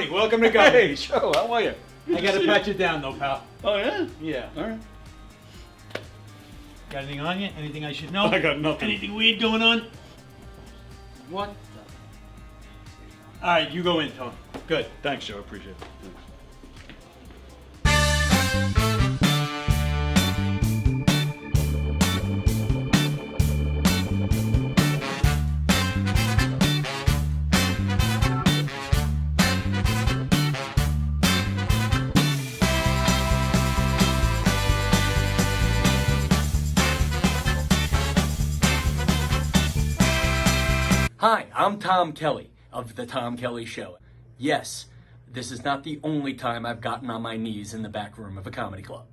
Tony, welcome to go. Hey, Joe, how are you? I gotta pat you down though, pal. Oh, yeah? Yeah. All right. Got anything on you? Anything I should know? I got nothing. Anything weird going on? What? All right, you go in, Tony. Good. Thanks, Joe. Appreciate it. Thanks. Hi, I'm Tom Kelly of The Tom Kelly Show. Yes, this is not the only time I've gotten on my knees in the back room of a comedy club.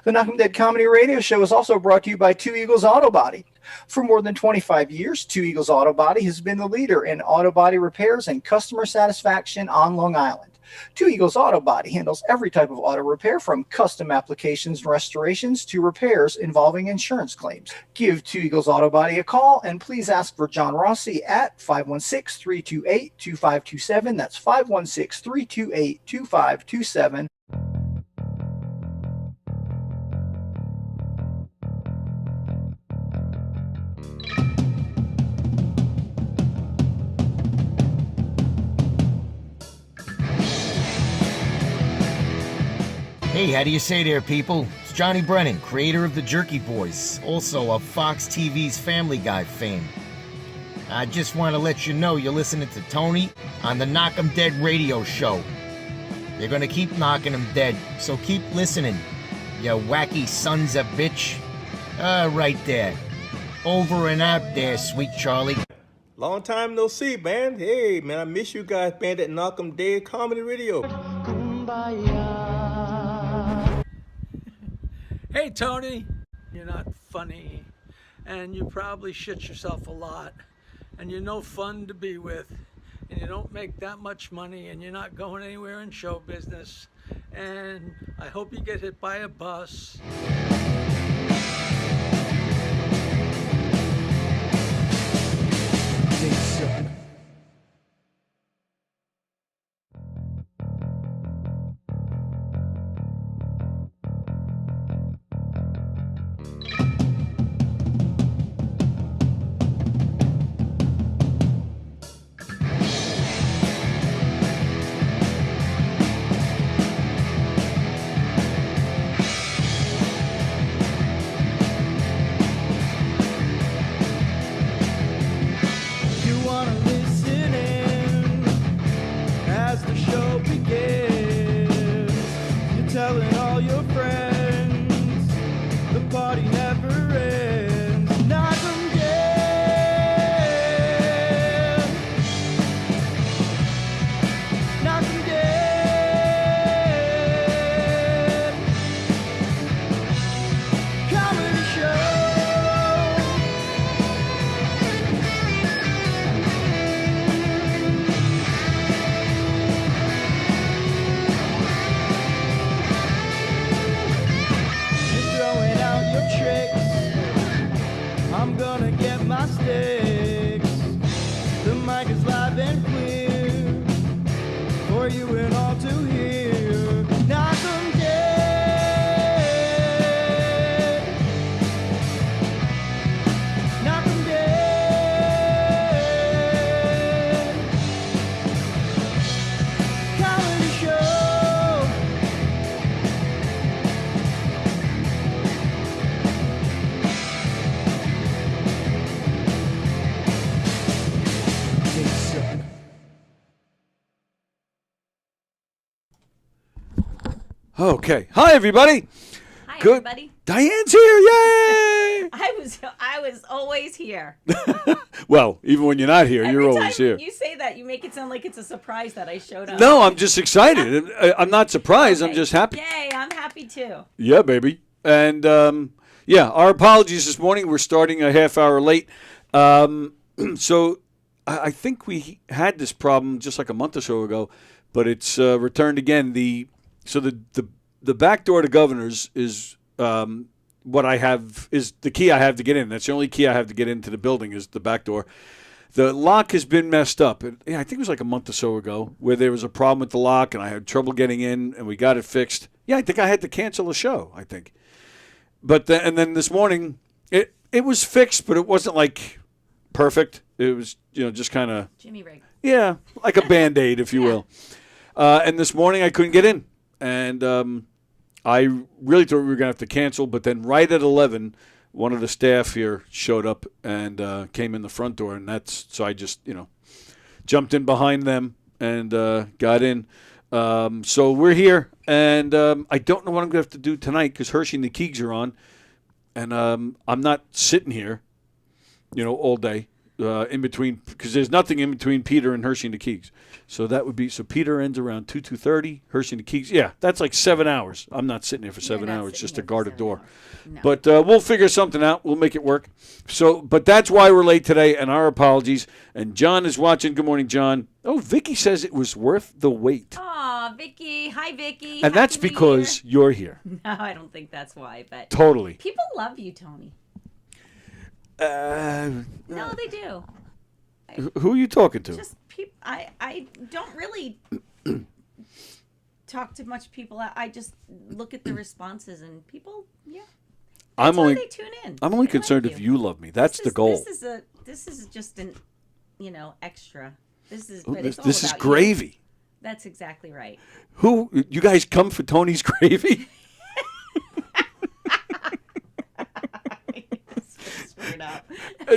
The Knockem Dead Comedy Radio Show is also brought to you by Two Eagles Auto Body. For more than 25 years, Two Eagles Auto Body has been the leader in auto body repairs and customer satisfaction on Long Island. Two Eagles Auto Body handles every type of auto repair from custom applications and restorations to repairs involving insurance claims. Give Two Eagles Auto Body a call and please ask for John Rossi at 516-328-2527. That's 516-328-2527. Hey, how do you say there, people? It's Johnny Brennan, creator of the Jerky Boys, also of Fox TV's Family Guy fame. I just want to let you know you're listening to Tony on the Knockem Dead radio show. They're gonna keep knocking them dead, so keep listening, you wacky sons of bitch. Right there. Over and out there, sweet Charlie. Long time no see, man. Hey, man, I miss you guys, man, at Knockem Dead Comedy Radio. Hey, Tony, you're not funny, and you probably shit yourself a lot, and you're no fun to be with, and you don't make that much money, and you're not going anywhere in show business, and I hope you get hit by a bus. They suck. The mic is live and clear for you and all to hear. Knockem Dead. Knockem Dead. Comedy show. Okay. Hi, everybody. Hi, Good. everybody. Diane's here. Yay! I was always here. Well, even when you're not here, you're Every always time here. You say that, you make it sound like it's a surprise that I showed up. No, I'm just excited. I'm not surprised. I'm Okay. just happy. Yay, I'm happy too. Yeah, baby. And yeah, our apologies this morning. We're starting a half hour late. So I think we had this problem just like a month or so ago, but it's returned again. The back door to Governor's is what I have is the key I have to get in. That's the only key I have to get into the building is the back door. The lock has been messed up. I think it was like a month or so ago where there was a problem with the lock and I had trouble getting in and we got it fixed. Yeah, I think I had to cancel the show, I think. But and then this morning it was fixed, but it wasn't like perfect. It was, just kind of Jimmy Rig. yeah, like a Band-Aid, if you will. And this morning I couldn't get in. And I really thought we were going to have to cancel, but then right at 11, one of the staff here showed up and came in the front door, and so I just, jumped in behind them and got in. So we're here, and I don't know what I'm going to have to do tonight because Hershey and the Keegs are on, and I'm not sitting here, all day. In between, because there's nothing in between Peter and Hershey and the Keegs. So that would be, Peter ends around 2:30, Hershey and the Keegs. Yeah, that's like 7 hours. I'm not sitting here for 7 hours just to guard a door. No. But we'll figure something out. We'll make it work. But that's why we're late today, and our apologies. And John is watching. Good morning, John. Oh, Vicky says it was worth the wait. Aw, Vicky. Hi, Vicky. And that's Happy New because you're here. Year. No, I don't think that's why, but Totally. people love you, Tony. No, they do. Who are you talking to? Just people. I don't really talk to much people. I just look at the responses and people. Yeah, that's why they tune in. I'm only They concerned like if you love me. That's the goal. This is just an, extra. This is. Oh, But it's all this is about gravy. You. That's exactly right. Who you guys come for Tony's gravy?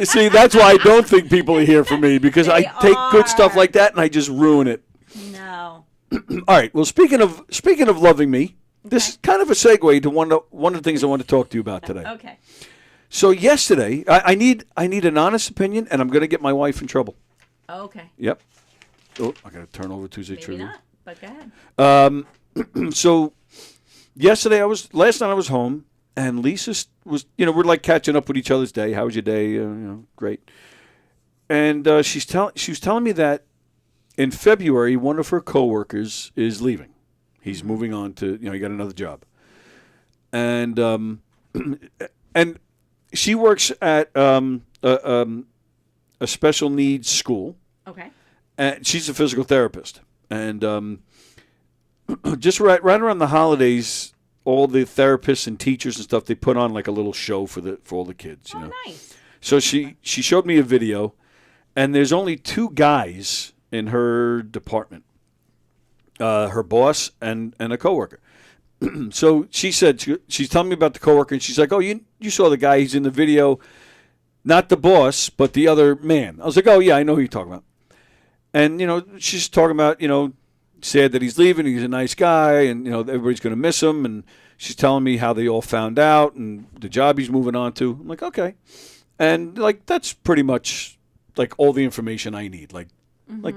See, that's why I don't think people are here for me because I take good stuff like that and I just ruin it. No. All right. Well, speaking of loving me, this is kind of a segue to one of the things I want to talk to you about today. Okay. So yesterday, I need an honest opinion, and I'm going to get my wife in trouble. Okay. Yep. Oh, I got to turn over Tuesday Maybe Trivia. not, but go ahead. So yesterday last night I was home. And Lisa was, we're like catching up with each other's day. How was your day? Great. And she was telling me that in February, one of her coworkers is leaving. He's moving on to, he got another job. And and she works at a special needs school. Okay. And she's a physical therapist. And just right around the holidays, all the therapists and teachers and stuff, they put on like a little show for all the kids. Nice. So she showed me a video, and there's only 2 guys in her department, her boss and a coworker. So she said she's telling me about the coworker, and she's like, "Oh, you saw the guy? He's in the video, not the boss, but the other man." I was like, "Oh yeah, I know who you're talking about." And she's talking about sad that he's leaving. He's a nice guy, and everybody's going to miss him. And she's telling me how they all found out and the job he's moving on to. I'm like, okay, and like that's pretty much like all the information I need. Like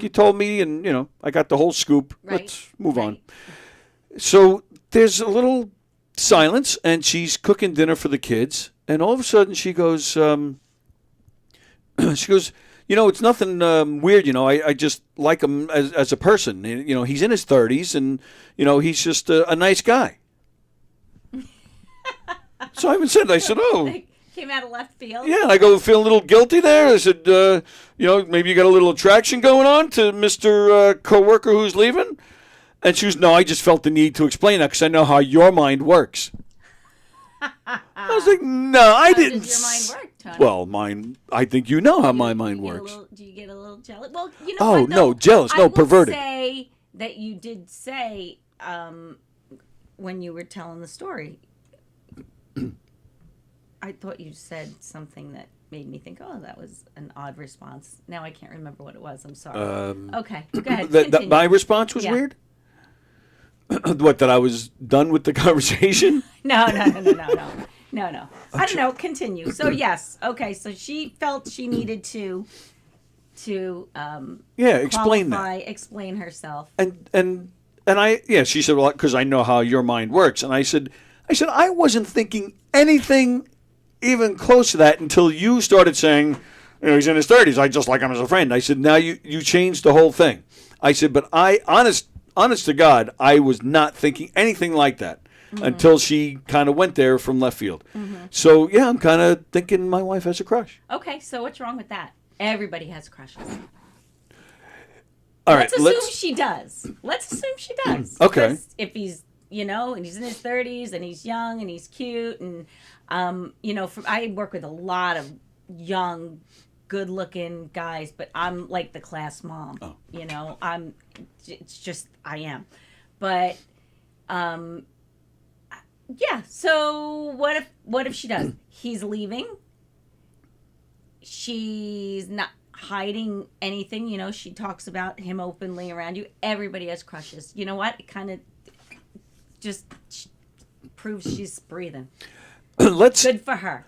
you told me, and I got the whole scoop. Right. Let's move on. So there's a little silence, and she's cooking dinner for the kids, and all of a sudden she goes, it's nothing weird, I just like him as a person. He's in his 30s, and, he's just a nice guy. So I even said, oh. came out of left field. Yeah, I go, feel a little guilty there. I said, maybe you got a little attraction going on to Mr. Coworker who's leaving. And she was, no, I just felt the need to explain that because I know how your mind works. I was like, no, I didn't. How does your mind work, Tony? Well, mine, I think you know how my mind works. Do you get a little jealous? Well, Oh, what, no, jealous, no, perverted. I will say that you did say when you were telling the story, I thought you said something that made me think, oh, that was an odd response. Now I can't remember what it was. I'm sorry. Okay, go ahead. My response was weird? What, that I was done with the conversation? No. I don't know. Continue. So yes. Okay. So she felt she needed to explain that. Explain herself. And she said, well, because I know how your mind works. And I said, I wasn't thinking anything even close to that until you started saying, he's in his 30s. I just like him as a friend. I said, now you changed the whole thing. I said, but honest to God, I was not thinking anything like that until she kind of went there from left field. So, yeah, I'm kind of thinking my wife has a crush. Okay, so what's wrong with that? Everybody has crushes. All right, let's assume she does. Okay. If he's, and he's in his 30s and he's young and he's cute and, I work with a lot of young, good-looking guys, but I'm like the class mom. Oh. I am. But, so what if she does? He's leaving. She's not hiding anything. She talks about him openly around you. Everybody has crushes. You know what? It kind of just proves she's breathing. Good for her.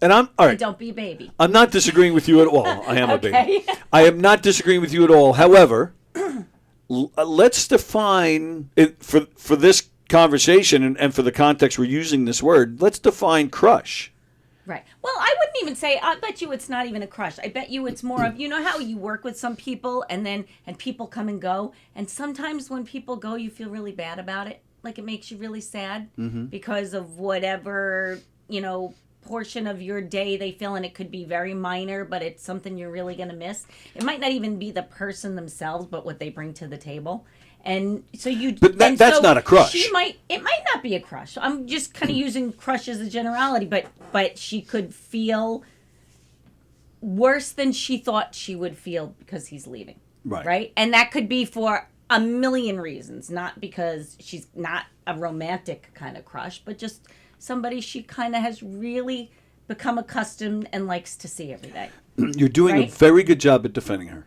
And I'm all right. And don't be a baby. I'm not disagreeing with you at all. I am a baby. I am not disagreeing with you at all. However, let's define it for this conversation and for the context we're using this word. Let's define crush. Right. Well, I wouldn't even say. I bet you it's not even a crush. I bet you it's more of how you work with some people and people come and go, and sometimes when people go, you feel really bad about it. Like it makes you really sad because of whatever portion of your day they feel, and it could be very minor, but it's something you're really going to miss. It might not even be the person themselves, but what they bring to the table. And so that's not a crush. It might not be a crush. I'm just kind of using crush as a generality, but she could feel worse than she thought she would feel because he's leaving. Right? And that could be for a million reasons, not because she's not a romantic kind of crush, but just somebody she kind of has really become accustomed and likes to see every day. You're doing a very good job at defending her.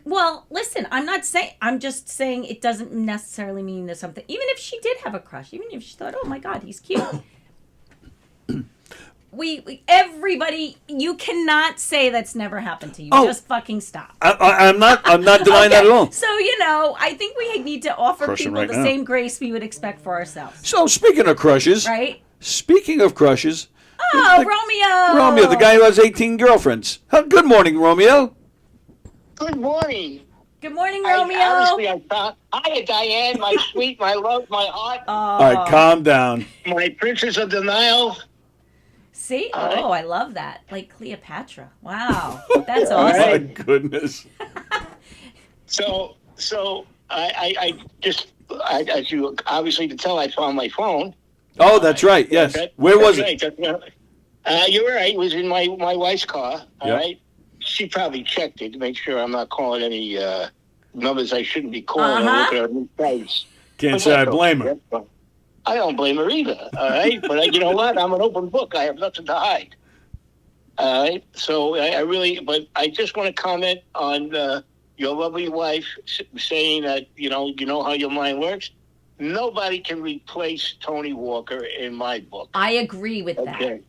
Well, listen, I'm just saying it doesn't necessarily mean there's something. Even if she did have a crush, even if she thought, oh my God, he's cute. Everybody, you cannot say that's never happened to you. Just fucking stop. I'm not denying that at all. So, I think we need to offer Crushing people right the now. same grace we would expect for ourselves. So, speaking of crushes. Right? Speaking of crushes. Oh, Romeo! Romeo, the guy who has 18 girlfriends. Good morning, Romeo. Good morning. Good morning, Romeo. Hiya, Diane, my sweet, my love, my heart. All right, calm down. My princess of the Nile. See? I love that. Like Cleopatra. Wow. That's Oh, awesome. my goodness. So I just, as you obviously can tell, I found my phone. Oh, that's right. Yes. Where was it? You're right. It was in my wife's car. All Yep. right. She probably checked it to make sure I'm not calling any numbers I shouldn't be calling. Or looking at new price. Can't say I blame her. I don't blame her either. All right. But you know what? I'm an open book. I have nothing to hide. All right. So but I just want to comment on your lovely wife saying that, you know how your mind works. Nobody can replace Tony Walker in my book. I agree with that.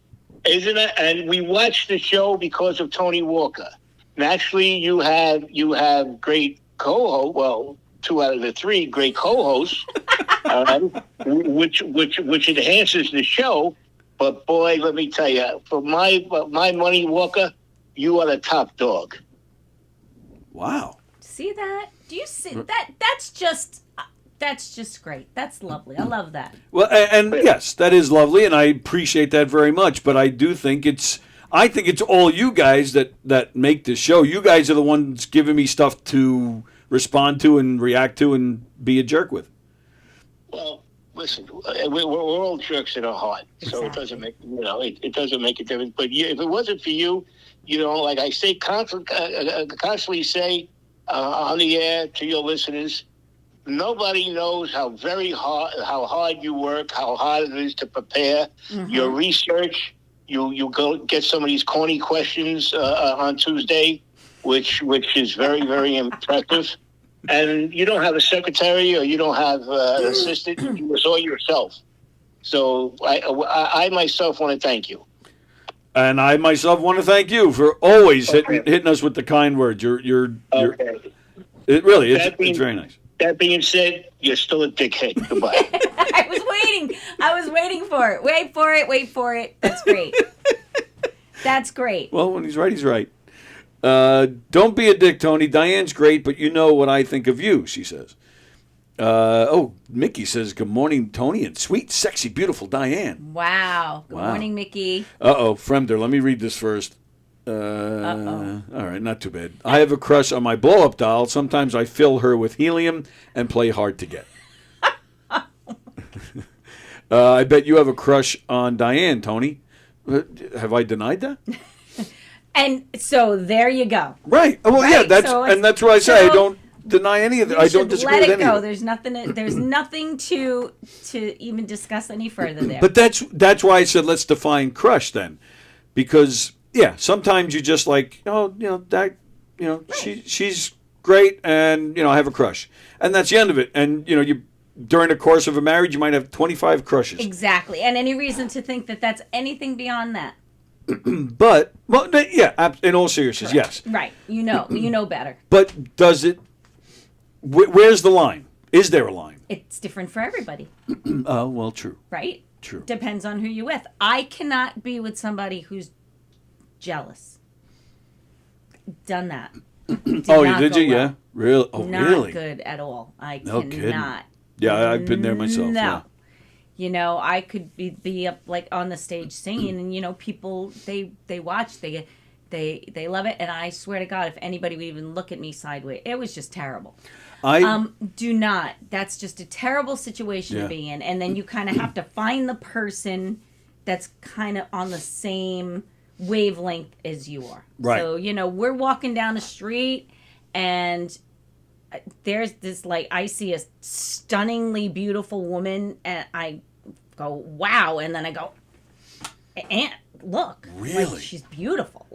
Isn't it? And we watched the show because of Tony Walker. Naturally, you have great co-hosts. Well, 2 out of the 3 great co-hosts, which enhances the show. But boy, let me tell you, for my money, Walker, you are the top dog. Wow. See that? Do you see that? That's just That's just great. That's lovely. I love that. Well, and yes, that is lovely, and I appreciate that very much. But I do think I think it's all you guys that make this show. You guys are the ones giving me stuff to respond to and react to and be a jerk with. Well, listen, we're all jerks in our heart, so it doesn't make it doesn't make a difference. But if it wasn't for you, like I say, constantly say on the air to your listeners, nobody knows how hard you work, how hard it is to prepare your research. You go get some of these corny questions on Tuesday, which is very, very impressive. And you don't have a secretary or you don't have an assistant. You do it all yourself. So I myself want to thank you. And I myself want to thank you for always hitting us with the kind words. You're okay. It really is. It's very nice. That being said, you're still a dickhead. Goodbye. I was waiting for it. Wait for it. That's great. That's great. Well, when he's right, he's right. Don't be a dick, Tony. Diane's great, but you know what I think of you, she says. Mickey says, good morning, Tony, and sweet, sexy, beautiful Diane. Wow. Good morning, Mickey. Fremder, let me read this first. All right, not too bad. I have a crush on my blow-up doll. Sometimes I fill her with helium and play hard to get. I bet you have a crush on Diane, Tony. Have I denied that? And so there you go. Right. Well, right? Yeah, that's why I say I don't deny any of it. I don't disagree with any of it. There's nothing to even discuss any further there. But that's why I said let's define crush then. Because sometimes you just like, she's great and I have a crush. And that's the end of it. And you during the course of a marriage you might have 25 crushes. Exactly. And any reason to think that that's anything beyond that. But in all seriousness, correct. Yes. Right. You know better. But does it where's the line? Is there a line? It's different for everybody. Oh, well, true. Right? True. Depends on who you're with. I cannot be with somebody who's jealous. Done that. Did you? Well. Yeah. Really? Oh, not really? Not good at all. I no cannot. Kidding. Yeah, I've been there myself. No. Yeah. I could be up like on the stage singing, and people they watch, they love it, and I swear to God, if anybody would even look at me sideways, it was just terrible. Do not. That's just a terrible situation to be in, and then you kind of have to find the person that's kind of on the same wavelength as you are. Right. So we're walking down the street, and there's this I see a stunningly beautiful woman, and I go, wow, and then I go, Aunt, look, really, she's beautiful.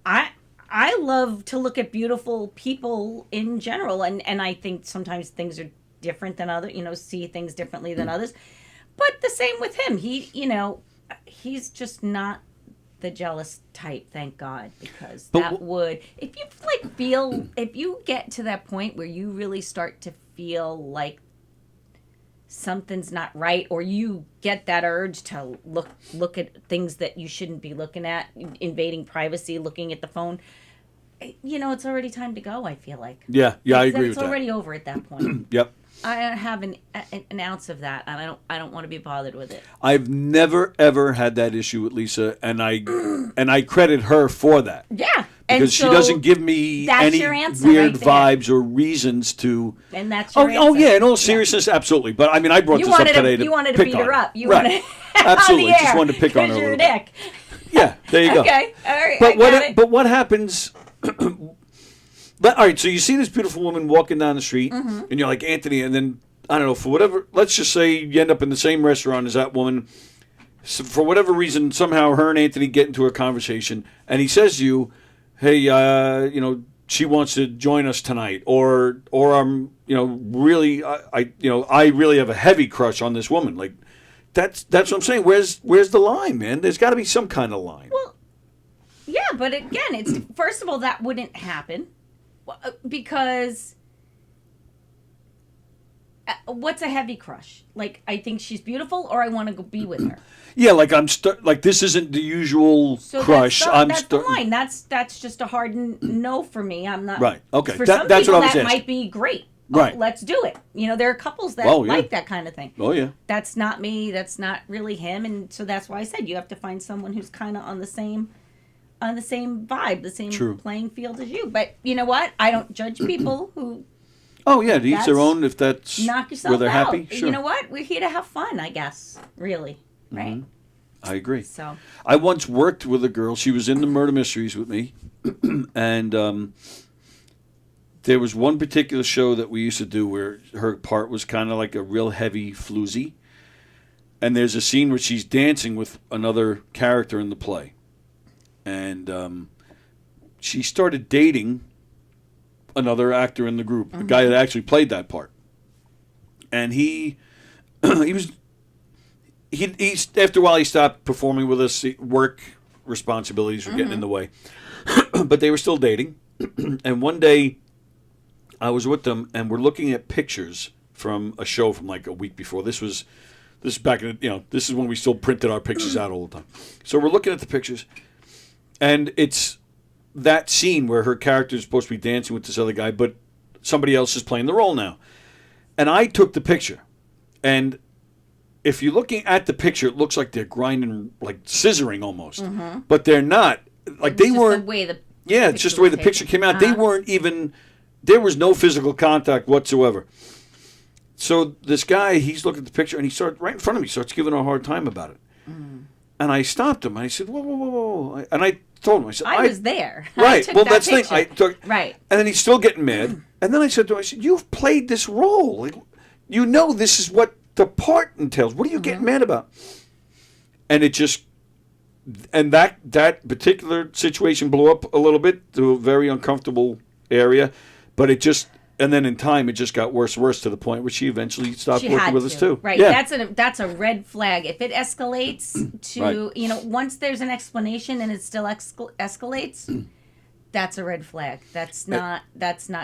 I love to look at beautiful people in general, and I think sometimes things are different than others, see things differently than others. But the same with him. He's just not the jealous type, thank God, because if you get to that point where you really start to feel like something's not right, or you get that urge to look at things that you shouldn't be looking at, invading privacy, looking at the phone, it's already time to go, I feel like. Yeah, I agree with that. It's already over at that point. Yep. I don't have an ounce of that, and I don't want to be bothered with it. I've never ever had that issue with Lisa, and I credit her for that. Yeah, because she doesn't give me any weird vibes or reasons to. And that's your answer. Oh yeah, in all seriousness, absolutely. But I mean, I brought this up today you wanted to beat her up. You right? Absolutely, just wanted to pick on her a little bit. Yeah, there you go. Okay, all right. But what happens? All right, so you see this beautiful woman walking down the street, and you're like, Anthony, and then, I don't know, for whatever, let's just say you end up in the same restaurant as that woman. So for whatever reason, somehow her and Anthony get into a conversation, and he says to you, hey, she wants to join us tonight, or I'm, really, I really have a heavy crush on this woman. Like, that's what I'm saying. Where's the line, man? There's got to be some kind of line. Well, yeah, but again, it's first of all, that wouldn't happen. Because what's a heavy crush? Like, I think she's beautiful, or I want to go be with her. Yeah, like like this isn't the usual crush. That's the line. That's just a hard no for me. I'm not. Right. Okay. For some that's people, what I was that asking. might be great. Right. let's do it. You know, there are couples that Oh, yeah. like that kind of thing. Oh yeah. That's not me. That's not really him. And so that's why I said you have to find someone who's kind of on the same vibe, the same True. playing field as you. But you know what? I don't judge people who Oh yeah, to each their That's- own. If that's knock yourself where they're out. happy, sure. You know what? We're here to have fun, I guess. Really, right? I agree. So I once worked with a girl. She was in the murder mysteries with me, and there was one particular show that we used to do where her part was kind of like a real heavy floozy, and there's a scene where she's dancing with another character in the play, and she started dating another actor in the group, the guy that actually played that part, and he after a while he stopped performing with us. Work responsibilities were getting in the way, but they were still dating. And one day I was with them and we're looking at pictures from a show from like a week before. This is back in this is when we still printed our pictures out all the time. So we're looking at the pictures and it's that scene where her character is supposed to be dancing with this other guy, but somebody else is playing the role now. And I took the picture, and if you're looking at the picture, it looks like they're grinding, like scissoring almost, but they're not. Like they just weren't. the way the Yeah, it's just the way the picture came out. They weren't even. There was no physical contact whatsoever. So this guy, he's looking at the picture, and he starts right in front of me, starts giving her a hard time about it. And I stopped him, and I said, "Whoa, whoa, whoa, whoa!" And I told him, I said, I was there. I Right. took Well, that that's the thing. picture. I took. Right. And then he's still getting mad. And then I said to him, I said, "You've played this role. Like, you know this is what the part entails. What are you getting mad about?" And it just, and that particular situation blew up a little bit to a very uncomfortable area, but it just, and then in time it just got worse and worse to the point where she eventually stopped She working had with us to. too. Right. Yeah. That's a red flag. If it escalates to Right. once there's an explanation and it still escalates, that's a red flag. That's not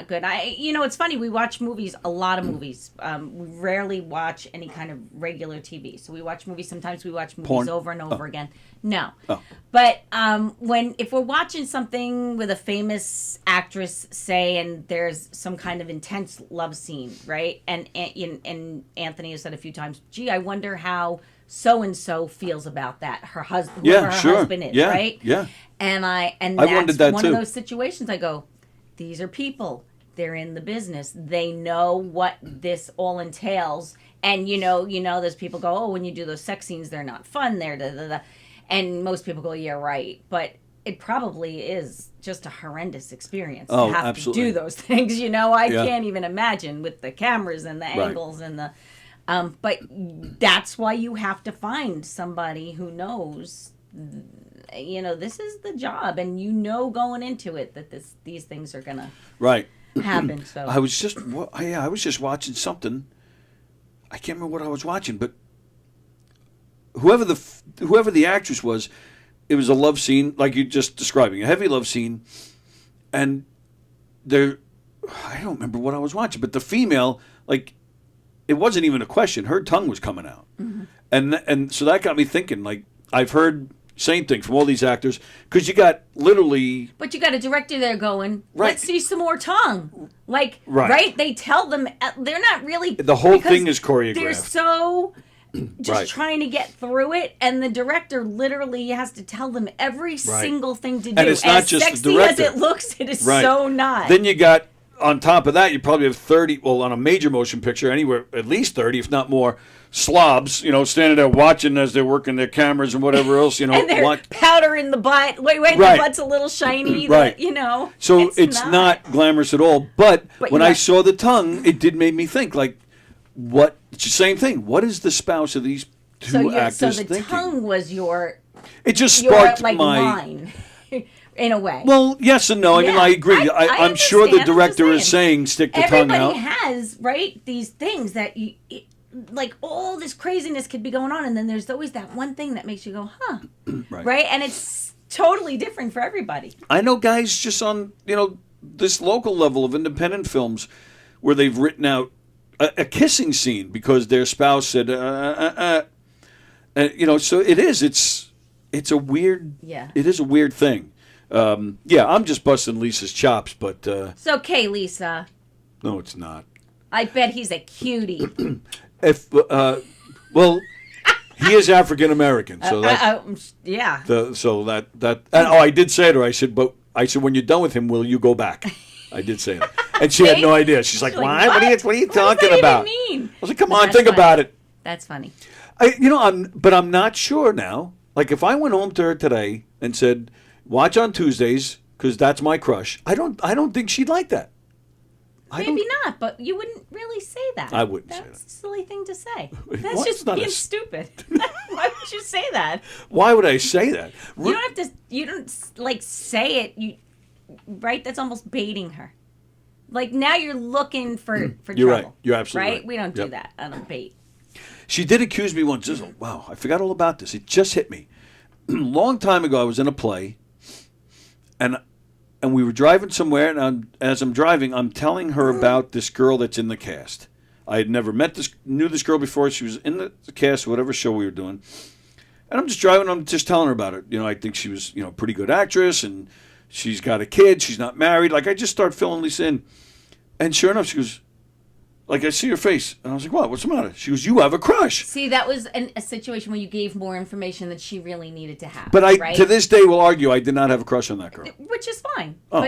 good. It's funny. We watch movies, a lot of movies. We rarely watch any kind of regular TV. So we watch movies. Sometimes we watch movies Porn? over and over again. No. Oh. But if we're watching something with a famous actress, say, and there's some kind of intense love scene, right? And Anthony has said a few times, "Gee, I wonder how so and so feels about that." Her husband, Yeah, whoever her sure. husband is, Yeah, right? yeah. And I that's wondered that one too. of those situations. I go, these are people. They're in the business. They know what this all entails. And there's people go, "Oh, when you do those sex scenes, they're not fun. They're da da da." And most people go, "Yeah, right." But it probably is just a horrendous experience Oh, to have absolutely. to do those things. I Yeah. can't even imagine with the cameras and the Right. angles and the. But that's why you have to find somebody who knows. This is the job, and going into it that these things are gonna Right. happen. So I was just watching something. I can't remember what I was watching, but whoever the actress was, it was a love scene like you're just describing, a heavy love scene, and I don't remember what I was watching, but the female, like, it wasn't even a question. Her tongue was coming out, and so that got me thinking. Like, I've heard same thing from all these actors, because you got literally. But you got a director there going, Right. "Let's see some more tongue." Like, Right. right? They tell them they're not really. The whole because thing is choreographed. They're so just Right. trying to get through it, and the director literally has to tell them every single thing to do. And it's not as just the sexy director. as it looks, it is Right. so not. Then you got, on top of that, you probably have 30, well, on a major motion picture, anywhere, at least 30, if not more, slobs, standing there watching as they're working their cameras and whatever else, and they're powder in the butt. Wait, Right. the butt's a little shiny. Right. So it's not. not glamorous at all. But when you I got- saw the tongue, it did make me think, like, what, it's the same thing. What is the spouse of these two actors So the thinking? tongue was your It just sparked like my... line, in a way. Well, yes and no. I mean, Yeah, I agree. I I'm sure the understand. I'm just director is saying stick the tongue Everybody out. has, right, these things that like all this craziness could be going on, and then there's always that one thing that makes you go, huh, right? And it's totally different for everybody. I know guys just on, this local level of independent films where they've written out a kissing scene because their spouse said, so it is. It's a weird. Yeah. It is a weird thing. I'm just busting Lisa's chops, but It's okay, Lisa. no, it's not. I bet he's a cutie. If well, he is African American, so that Yeah. I did say to her, I said, when you're done with him, will you go back? I did say that, and she had no idea. She's like, why? What are you talking about? Mean? I was like, come on, think about it. That's funny. I'm not sure now. Like, if I went home to her today and said, watch on Tuesdays because that's my crush, I don't think she'd like that. Maybe not, but you wouldn't really say that. I wouldn't say that. That's a silly thing to say. That's Well, just it's not being a- stupid. Why would you say that? Why would I say that? You don't have to. You don't like say it. Right? That's almost baiting her. Like now you're looking for You're trouble. right. You're absolutely right. We don't do Yep. that on a bait. She did accuse me once. Wow, I forgot all about this. It just hit me. Long time ago, I was in a play, and we were driving somewhere, and as I'm driving, I'm telling her about this girl that's in the cast. I had never knew this girl before. She was in the cast, whatever show we were doing. And I'm just driving, I'm just telling her about it. I think she was, a pretty good actress, and she's got a kid, she's not married. Like, I just start filling this in. And sure enough, she goes, like, I see her face. And I was like, what? What's the matter? She goes, you have a crush. See, that was a situation where you gave more information than she really needed to have. But right? to this day, will argue I did not have a crush on that girl. Which is fine. Oh,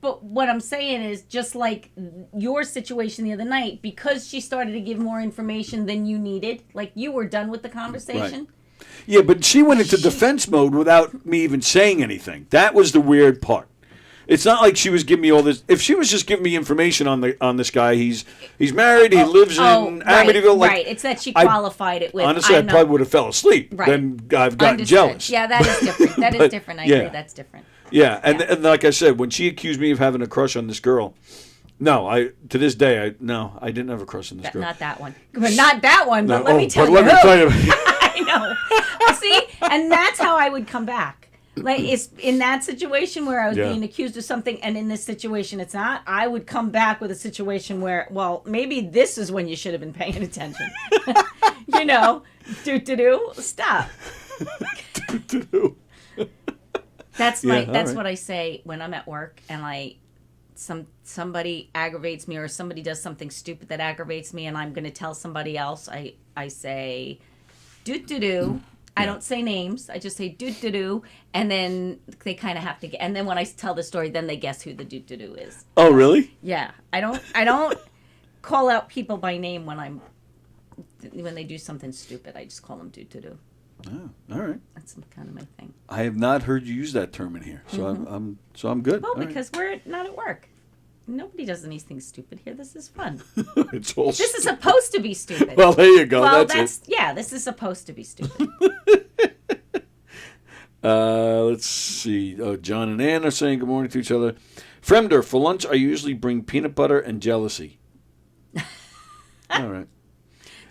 but what I'm saying is just like your situation the other night, because she started to give more information than you needed, like you were done with the conversation. Right. Yeah, but she went into defense mode without me even saying anything. That was the weird part. It's not like she was giving me all this. If she was just giving me information on this guy, he's married, he lives in Amityville. Like, right. It's that she qualified it with. Honestly, I probably would have fell asleep. Right. Then I've gotten Understood. jealous. Yeah, that is different. That is different. I agree. That's different. Yeah, and like I said, when she accused me of having a crush on this girl, to this day, I didn't have a crush on this girl. Not that one. But not that one. But let me tell you. I know. See, and that's how I would come back. Like, it's in that situation where I was being accused of something, and in this situation it's not, I would come back with a situation where, well, maybe this is when you should have been paying attention. Stop. That's what I say when I'm at work and somebody aggravates me or somebody does something stupid that aggravates me and I'm going to tell somebody else. I say, do. I don't say names. I just say do, and then they kind of have to get. And then when I tell the story, then they guess who the do is. Oh, really? Yeah, I don't call out people by name when they do something stupid. I just call them do. Oh, all right. That's kind of my thing. I have not heard you use that term in here, so I'm good. Well, all because we're not at work. Nobody does anything stupid here. This is fun. It's all. This is supposed to be stupid. Well, there you go. Well, that's it. Yeah, this is supposed to be stupid. Let's see. Oh, John and Ann are saying good morning to each other. Fremder, for lunch, I usually bring peanut butter and jealousy. All right.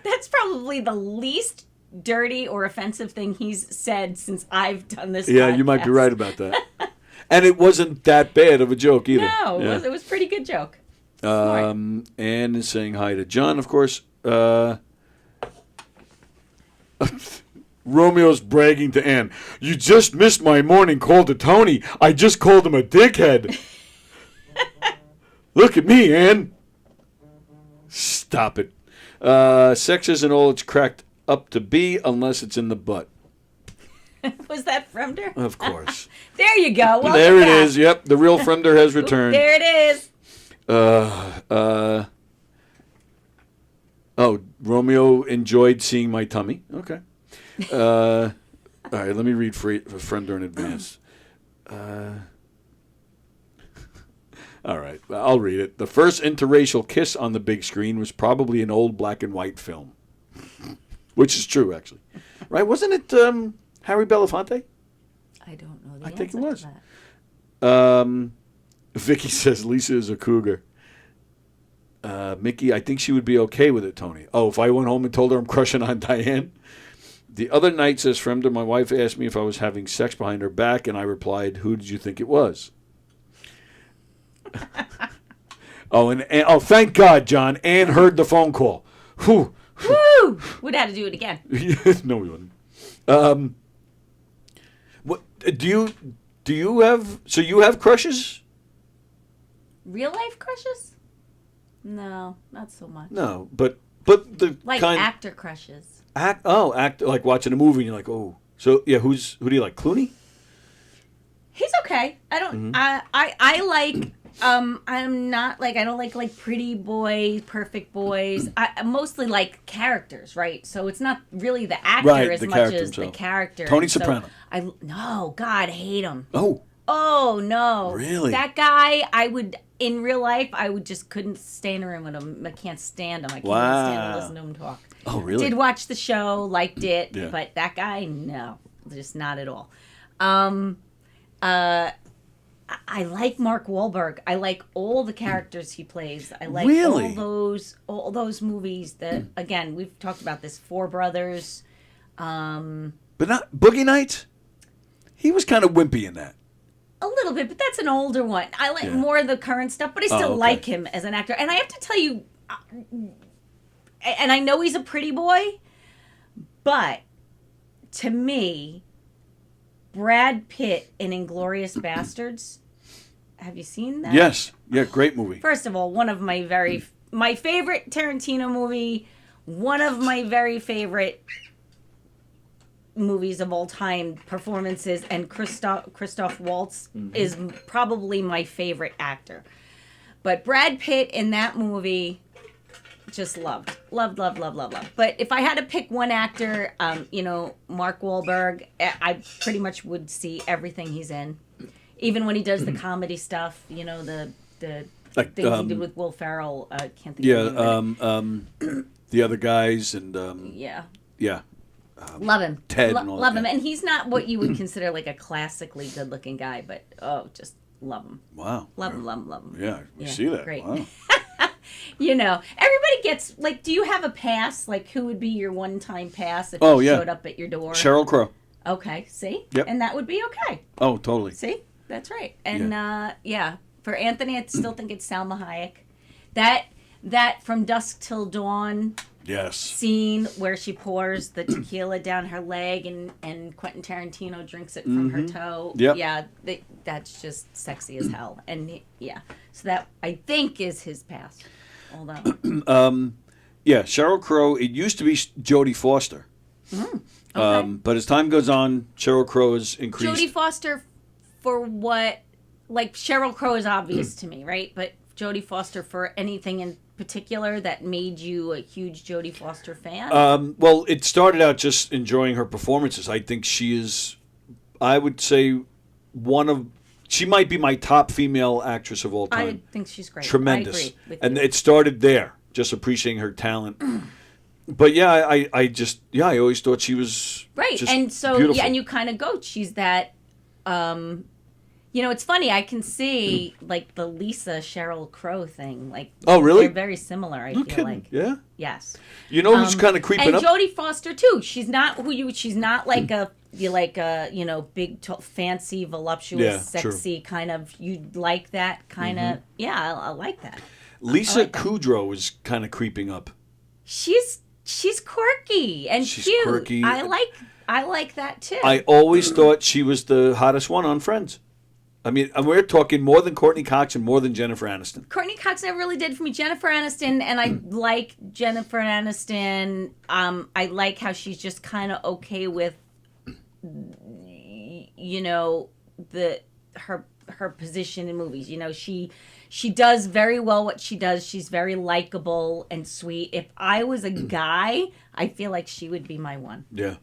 That's probably the least dirty or offensive thing he's said since I've done this podcast. You might be right about that. And it wasn't that bad of a joke either. No, it was a pretty good joke. Ann is saying hi to John, of course. Romeo's bragging to Ann. You just missed my morning call to Tony. I just called him a dickhead. Look at me, Ann. Stop it. Sex isn't all it's cracked up to be unless it's in the butt. Was that Fremder? Of course. There you go. Welcome there it back. is. Yep, the real Fremder has returned. There it is. Romeo enjoyed seeing my tummy. Okay. All right, let me read Fremder in advance. All right, I'll read it. The first interracial kiss on the big screen was probably an old black and white film. Which is true, actually. Right? Wasn't it Harry Belafonte? I don't know the I answer think it was. to that. Vicky says Lisa is a cougar. Mickey, I think she would be okay with it, Tony. Oh, if I went home and told her I'm crushing on Diane? The other night, says Fremder, my wife asked me if I was having sex behind her back, and I replied, who did you think it was? And thank God, John. Ann heard the phone call. Whew. Woo! We'd have to do it again. No, we wouldn't. What do you have? So you have crushes? Real life crushes? No, not so much. No, but the Like kind actor crushes. act like watching a movie and you're like, oh. So yeah, who do you like? Clooney? He's okay. I don't. Mm-hmm. I like. I'm not like I don't like pretty boys, perfect boys. I mostly like characters, right? So it's not really the actor Right, as the much character as himself. the character. Tony And so Soprano. no, God, I hate him. Oh, Oh no, Really? That guy, I would in real life, I would just couldn't stay in a room with him. I can't stand him. I can't even stand to Wow. listen to him talk. oh, really? Did watch the show, liked it, Yeah. but that guy, no, just not at all. I like Mark Wahlberg. I like all the characters he plays. I like Really? all those movies that again we've talked about this. Four Brothers. But not Boogie Nights. He was kind of wimpy in that. A little bit, but that's an older one. I like Yeah. more of the current stuff, but I still okay. like him as an actor. And I have to tell you, and I know he's a pretty boy, but to me, Brad Pitt in Inglourious Bastards. Have you seen that? Yes. Yeah, great movie. First of all, one of my favorite Tarantino movie, one of my very favorite movies of all time performances, and Christoph Waltz is probably my favorite actor. But Brad Pitt in that movie, just loved. But if I had to pick one actor, Mark Wahlberg, I pretty much would see everything he's in. Even when he does the comedy stuff, the Like, things he did with Will Ferrell, can't think of the name. the other guys and Yeah. yeah. Love him. Ted and all love that. him. And he's not what you would consider like a classically good looking guy, but just love him. Wow. Love him. Yeah, we see that. Great. Wow. Everybody gets like, do you have a pass? Like, who would be your one-time pass if Oh, you yeah. showed up at your door? Sheryl Crow. Okay, see? Yep. And that would be okay. Oh, totally. See? That's right. And for Anthony, I still think it's Salma Hayek. That From Dusk Till Dawn Yes. scene where she pours the tequila down her leg and Quentin Tarantino drinks it from her toe. Yep. Yeah, that's just sexy as hell. And so that I think is his pass. Hold on. Yeah, Sheryl Crow. It used to be Jodie Foster. Okay. But as time goes on, Sheryl Crow has increased. Jodie Foster for what? Like Sheryl Crow is obvious to me, right? But Jodie Foster for anything in particular that made you a huge Jodie Foster fan? Well, it started out just enjoying her performances. I think she is, I would say, she might be my top female actress of all time. I think she's great. Tremendous. I agree with And you. it started there, just appreciating her talent. But yeah, I always thought she was Right. just And so, beautiful. and you kind of go, she's that, it's funny, I can see, like, the Lisa Sheryl Crow thing. Like, Oh, really? They're very similar, I No feel kidding. like. Yeah. Yes. You know who's kind of creeping and up? Jodie Foster, too. She's not like a big, fancy, voluptuous, Yeah, true. sexy kind of, you like that kind of, I like that. Lisa like that. Kudrow is kind of creeping up. She's quirky and She's cute. quirky. I like that, too. I always thought she was the hottest one on Friends. I mean, and we're talking more than Courtney Cox and more than Jennifer Aniston. Courtney Cox never really did for me. Jennifer Aniston, and I like Jennifer Aniston. I like how she's just kind of okay with, her position in movies. She does very well what she does. She's very likable and sweet. If I was a guy, I feel like she would be my one. Yeah.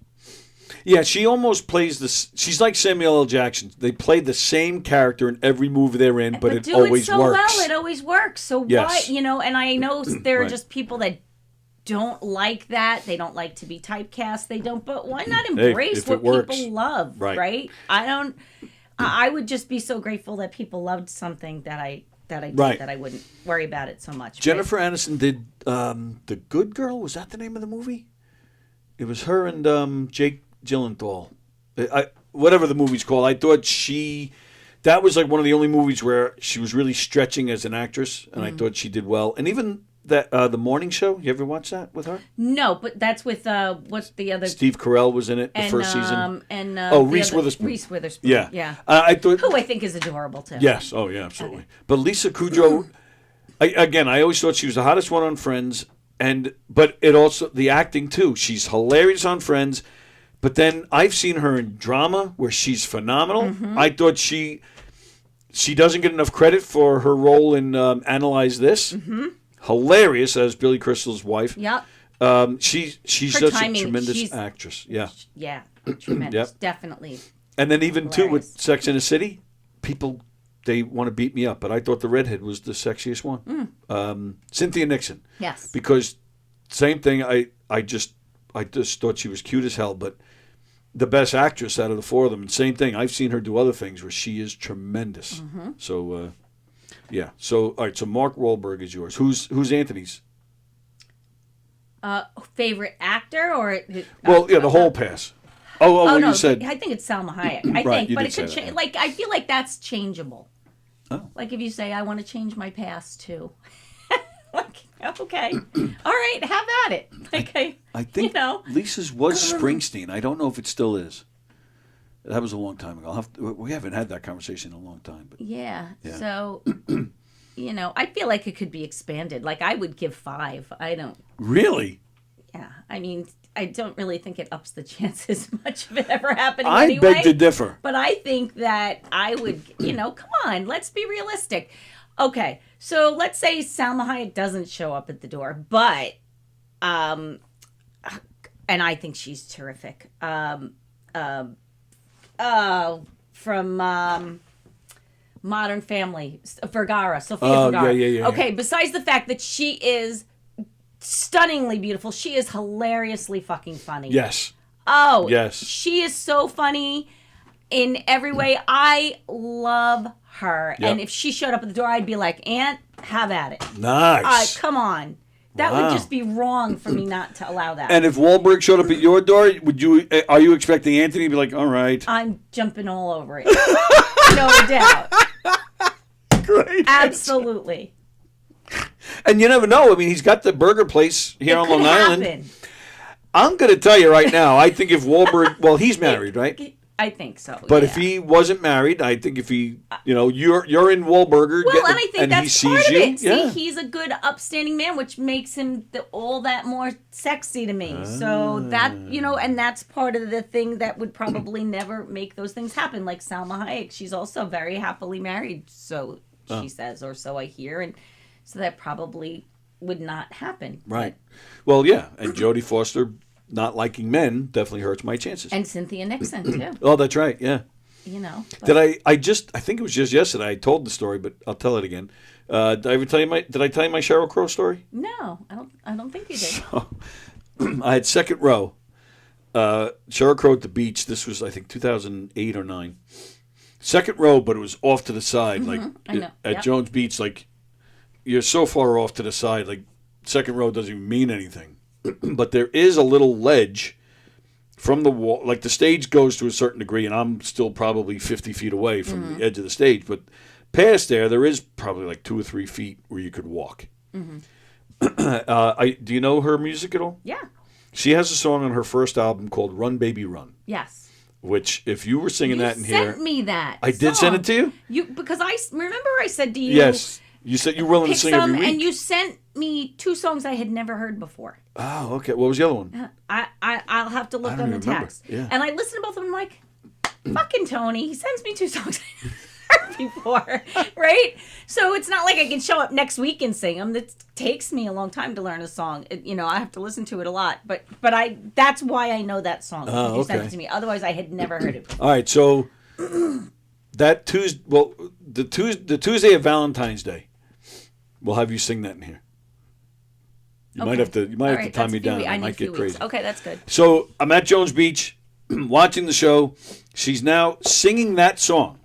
Yeah, she almost plays this. She's like Samuel L. Jackson. They play the same character in every movie they're in, but it do always it so works. well. It always works. So Yes. why, and I know there are Right. just people that don't like that. They don't like to be typecast. They don't. But why not Hey, embrace if what it works. people love? Right. I would just be so grateful that people loved something that I did, Right. that I wouldn't worry about it so much. Jennifer Aniston did The Good Girl. Was that the name of the movie? It was her and Jake Gyllenhaal. Whatever the movie's called. I thought that was like one of the only movies where she was really stretching as an actress, and I thought she did well. And even that The Morning Show. You ever watch that with her? No, but that's with what's the other? Steve Carell was in it the and, first season. And Reese Witherspoon. Reese Witherspoon. Yeah, Yeah. I thought. Who I think is adorable too. Yes. Oh, yeah. Absolutely. But Lisa Kudrow, I always thought she was the hottest one on Friends, but it also the acting too. She's hilarious on Friends, but then I've seen her in drama where she's phenomenal. Mm-hmm. I thought she doesn't get enough credit for her role in Analyze This. Mm-hmm. Hilarious as Billy Crystal's wife. Yep. She's Her such timing, a tremendous she's- actress. Yeah. Yeah, tremendous. Yep. Definitely. And then even too with Hilarious. Sex and the City, people they want to beat me up, but I thought the redhead was the sexiest one. Cynthia Nixon. Yes. Because same thing. I just thought she was cute as hell, but the best actress out of the four of them. And same thing. I've seen her do other things where she is tremendous. Mm-hmm. So yeah. So all right. So Mark Wahlberg is yours. Who's Anthony's? Favorite actor or? Well, yeah, the whole pass. Oh, well, no, you said. I think it's Salma Hayek. I Right, think, you but did it could say change. that. Like I feel like that's changeable. Oh. Like if you say I want to change my past too. Like okay, all right, have at it. Like I think Lisa's was Springsteen. I don't know if it still is. That was a long time ago. We haven't had that conversation in a long time. But Yeah. Yeah. So, I feel like it could be expanded. Like I would give 5. I don't. really, Yeah. I mean, I don't really think it ups the chances much of it ever happening. I anyway. beg to differ. But I think that I would, come on, let's be realistic. Okay, so let's say Salma Hayek doesn't show up at the door, but, and I think she's terrific. From Modern Family, Vergara, Sofia Vergara. Yeah. Okay, besides the fact that she is stunningly beautiful, she is hilariously fucking funny. Yes. Oh, Yes. She is so funny in every way. I love her. Yep. And if she showed up at the door, I'd be like, Aunt, have at it. Nice. Come on. That Wow. would just be wrong for me not to allow that. And if Wahlberg showed up at your door, are you expecting Anthony to be like, all right? I'm jumping all over it. No doubt. Great. Absolutely. And you never know. I mean, he's got the burger place here on Could Long Island. happen. I'm going to tell you right now, I think if Wahlberg, well, he's married, right? I think so. But yeah. if he wasn't married, I think if he, you're in Wahlburger, Well, and I think that's he part sees of you, it. yeah. See, he's a good, upstanding man, which makes him all that more sexy to me. So that, and that's part of the thing that would probably never make those things happen. Like Salma Hayek, she's also very happily married, so she says, or so I hear, and so that probably would not happen. Right. Well, yeah, and Jodie Foster not liking men definitely hurts my chances. And Cynthia Nixon too. Oh, that's right. Yeah. But- Did I think it was just yesterday I told the story, but I'll tell it again. Did I tell you my Sheryl Crow story? No, I don't think you did. I had second row. Sheryl Crow at the beach. This was, I think, 2008 or 9. Second row, but it was off to the side, like I know. at Yep. Jones Beach. Like you're so far off to the side, like second row doesn't even mean anything. But there is a little ledge from the wall. Like the stage goes to a certain degree, and I'm still probably 50 feet away from the edge of the stage. But past there is probably like 2 or 3 feet where you could walk. Do you know her music at all? Yeah. She has a song on her first album called "Run Baby Run," Yes. which if you were singing You that in here, sent me that. I did send it to you. Because I remember I said to you. Yes, you said you're willing to Pick sing some, every week. and you sent me 2 songs I had never heard before. Oh, okay. What was the other one? I'll have to look don't on the even remember. text. Yeah. And I listened to both of them. I'm like, fucking Tony. He sends me 2 songs I never heard before, right? So it's not like I can show up next week and sing them. It takes me a long time to learn a song. I have to listen to it a lot. But that's why I know that song. Oh, You sent okay. it to me. Otherwise, I had never heard it before. All right, so that Tuesday, the Tuesday of Valentine's Day, we'll have you sing that in here. You might have to All time right, me that's a few down. weeks. I need a might few get weeks. crazy. Okay, that's good. So I'm at Jones Beach, watching the show. She's now singing that song,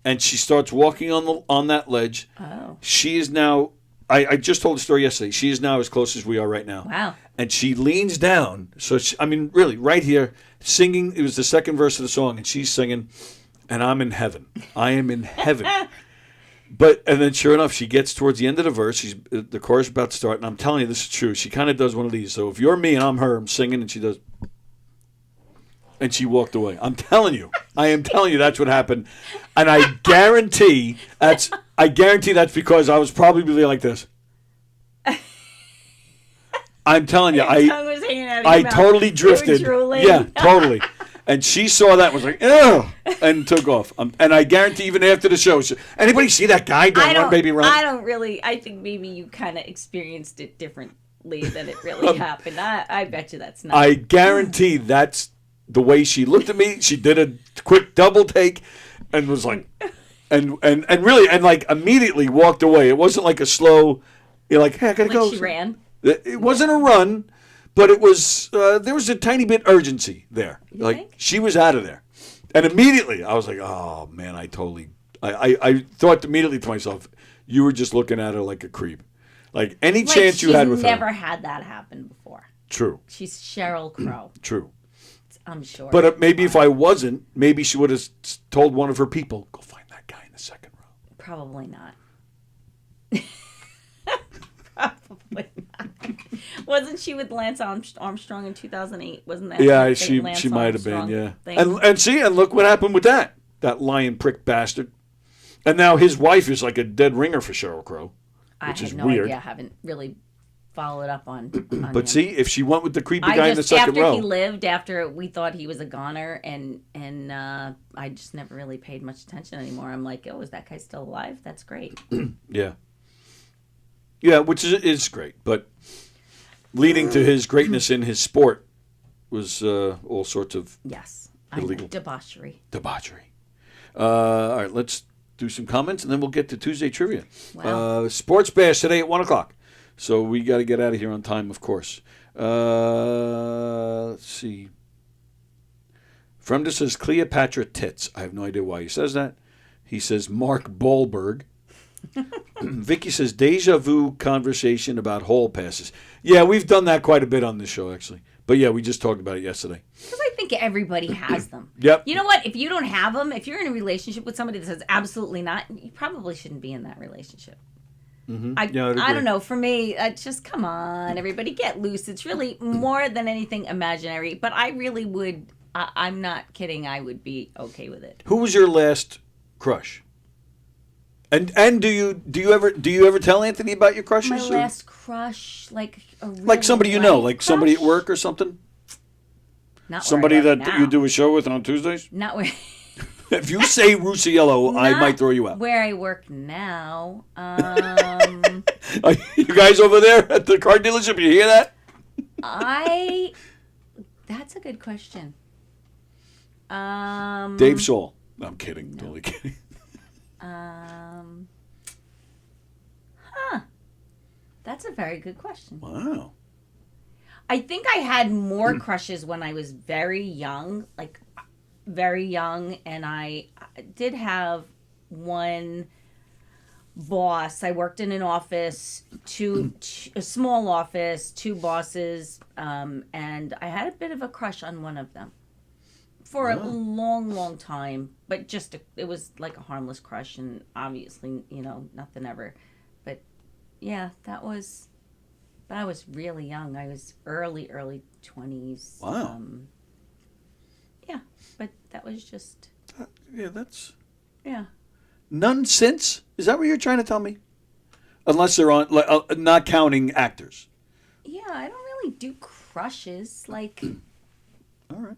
and she starts walking on that ledge. Oh. She is now. I just told the story yesterday. She is now as close as we are right now. Wow. And she leans down. So really, right here, singing. It was the second verse of the song, and she's singing, and I'm in heaven. I am in heaven. And then sure enough, she gets towards the end of the verse. The chorus is about to start, and I'm telling you, this is true. She kind of does one of these. So if you're me and I'm her, I'm singing, and she does, and she walked away. I'm telling you, I am telling you, that's what happened, and I guarantee I guarantee that's because I was probably like this. I'm telling you, Your tongue was hanging out of your I mouth. totally You were drifted. drooling. Yeah, totally. And she saw that, was like, ugh, and took off. And I guarantee even after the show, anybody see that guy doing Run Baby Run? I don't really. I think maybe you kind of experienced it differently than it really happened. I bet you that's not. I guarantee that's the way she looked at me. She did a quick double take and was like, and really, and like immediately walked away. It wasn't like a slow, you're like, hey, I gotta go. She ran. It wasn't a run, but it was, there was a tiny bit urgency there. You like, think? she was out of there. And immediately, I was like, oh, man, I thought immediately to myself, you were just looking at her like a creep. Like, any chance you had with her. She's never had that happen before. True. She's Sheryl Crow. True. I'm sure. But maybe if I wasn't, maybe she would have told one of her people, go find that guy in the second row. Probably not. Probably not. Wasn't she with Lance Armstrong in 2008? Wasn't that? Yeah, the she Lance might have been, Armstrong yeah. thing? And look what happened with that lion prick bastard. And now his wife is like a dead ringer for Sheryl Crow, which is no weird. idea. I haven't really followed up on But him. see, if she went with the creepy guy in the second after row. he lived, after we thought he was a goner, and I just never really paid much attention anymore. I'm like, oh, is that guy still alive? That's great. Yeah. Yeah, which is great. But leading to his greatness in his sport was all sorts of illegal debauchery. All right, let's do some comments, and then we'll get to Tuesday trivia. Wow. Sports Bash today at 1 o'clock. So we got to get out of here on time, of course. Let's see. Fremda says Cleopatra tits. I have no idea why he says that. He says Mark Wahlberg. Vicky says deja vu conversation about hall passes. Yeah, we've done that quite a bit on this show, actually. But yeah, we just talked about it yesterday. Because I think everybody has them. Yep. You know what? If you don't have them, if you're in a relationship with somebody that says absolutely not, you probably shouldn't be in that relationship. Mm-hmm. I agree. don't know. For me, just come on, everybody, get loose. It's really more than anything imaginary. But I really would. I'm not kidding. I would be okay with it. Who was your last crush? And do you ever tell Anthony about your crushes? My last crush, like a real like somebody you know, like crush? somebody at work or something. Not somebody where I work that now. you do a show with on Tuesdays. Not where. If you say Rusiello, I might throw you out. Where I work now. Are you guys over there at the car dealership, you hear that? That's a good question. Dave Saul. No, I'm kidding. No. Totally kidding. That's a very good question. Wow. I think I had more crushes when I was very young, and I did have one boss. I worked in an office, a small office, two bosses, and I had a bit of a crush on one of them for a long, long time. But it was like a harmless crush, and obviously, nothing ever. But yeah, but I was really young. I was early 20s. Wow. Yeah, but that was just... Yeah. None since? Is that what you're trying to tell me? Unless they're on, not counting actors. Yeah, I don't really do crushes. All right.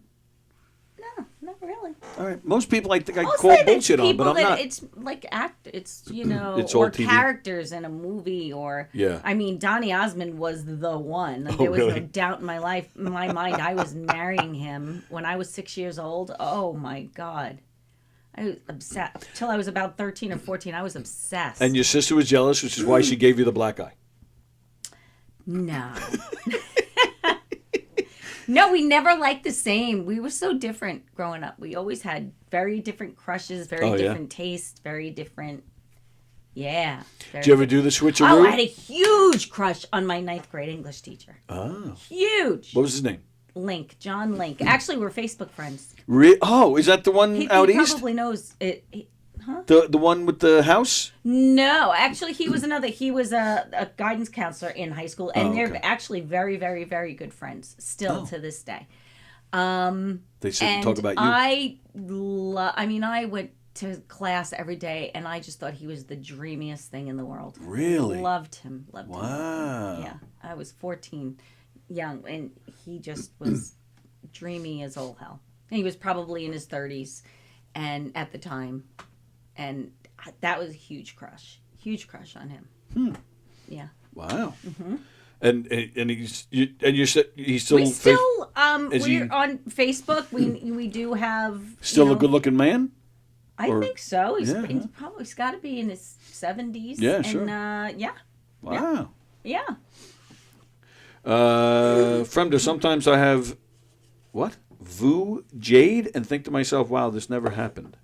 No, not really. All right. Most people I think I Mostly call it's bullshit on, people but I'm that not. It's like it's It's all or TV. characters in a movie, or Yeah. I mean, Donny Osmond was the one. There was really? no doubt in my mind. I was marrying him when I was 6 years old. Oh my God, I was obsessed till I was about 13 or 14. I was obsessed. And your sister was jealous, which is why she gave you the black eye. No. No, we never liked the same. We were so different growing up. We always had very different crushes, very different tastes, very different. Yeah. Did you ever do the switcheroo? Oh, I had a huge crush on my 9th grade English teacher. Oh. Huge. What was his name? John Link. Actually, we're Facebook friends. Oh, is that the one out he east? probably knows it. Huh? The one with the house? No, actually, he was a guidance counselor in high school, and they're actually very, very, very good friends still to this day. They sit and talk about you. I went to class every day, and I just thought he was the dreamiest thing in the world. Really? Loved him. Loved him. Wow. Yeah. I was 14, young, and he just was dreamy as all hell. And he was probably in his 30s and at the time, and that was a huge crush on him. Yeah. Wow. And you said he's still We still is we're he- on Facebook. We do have still a good-looking man? I or- think so. He's Yeah. he's got to be in his 70s. Yeah, and, sure. Yeah. Wow. Yeah. Fremder, sometimes I have what? Vu Jade and think to myself, wow, this never happened.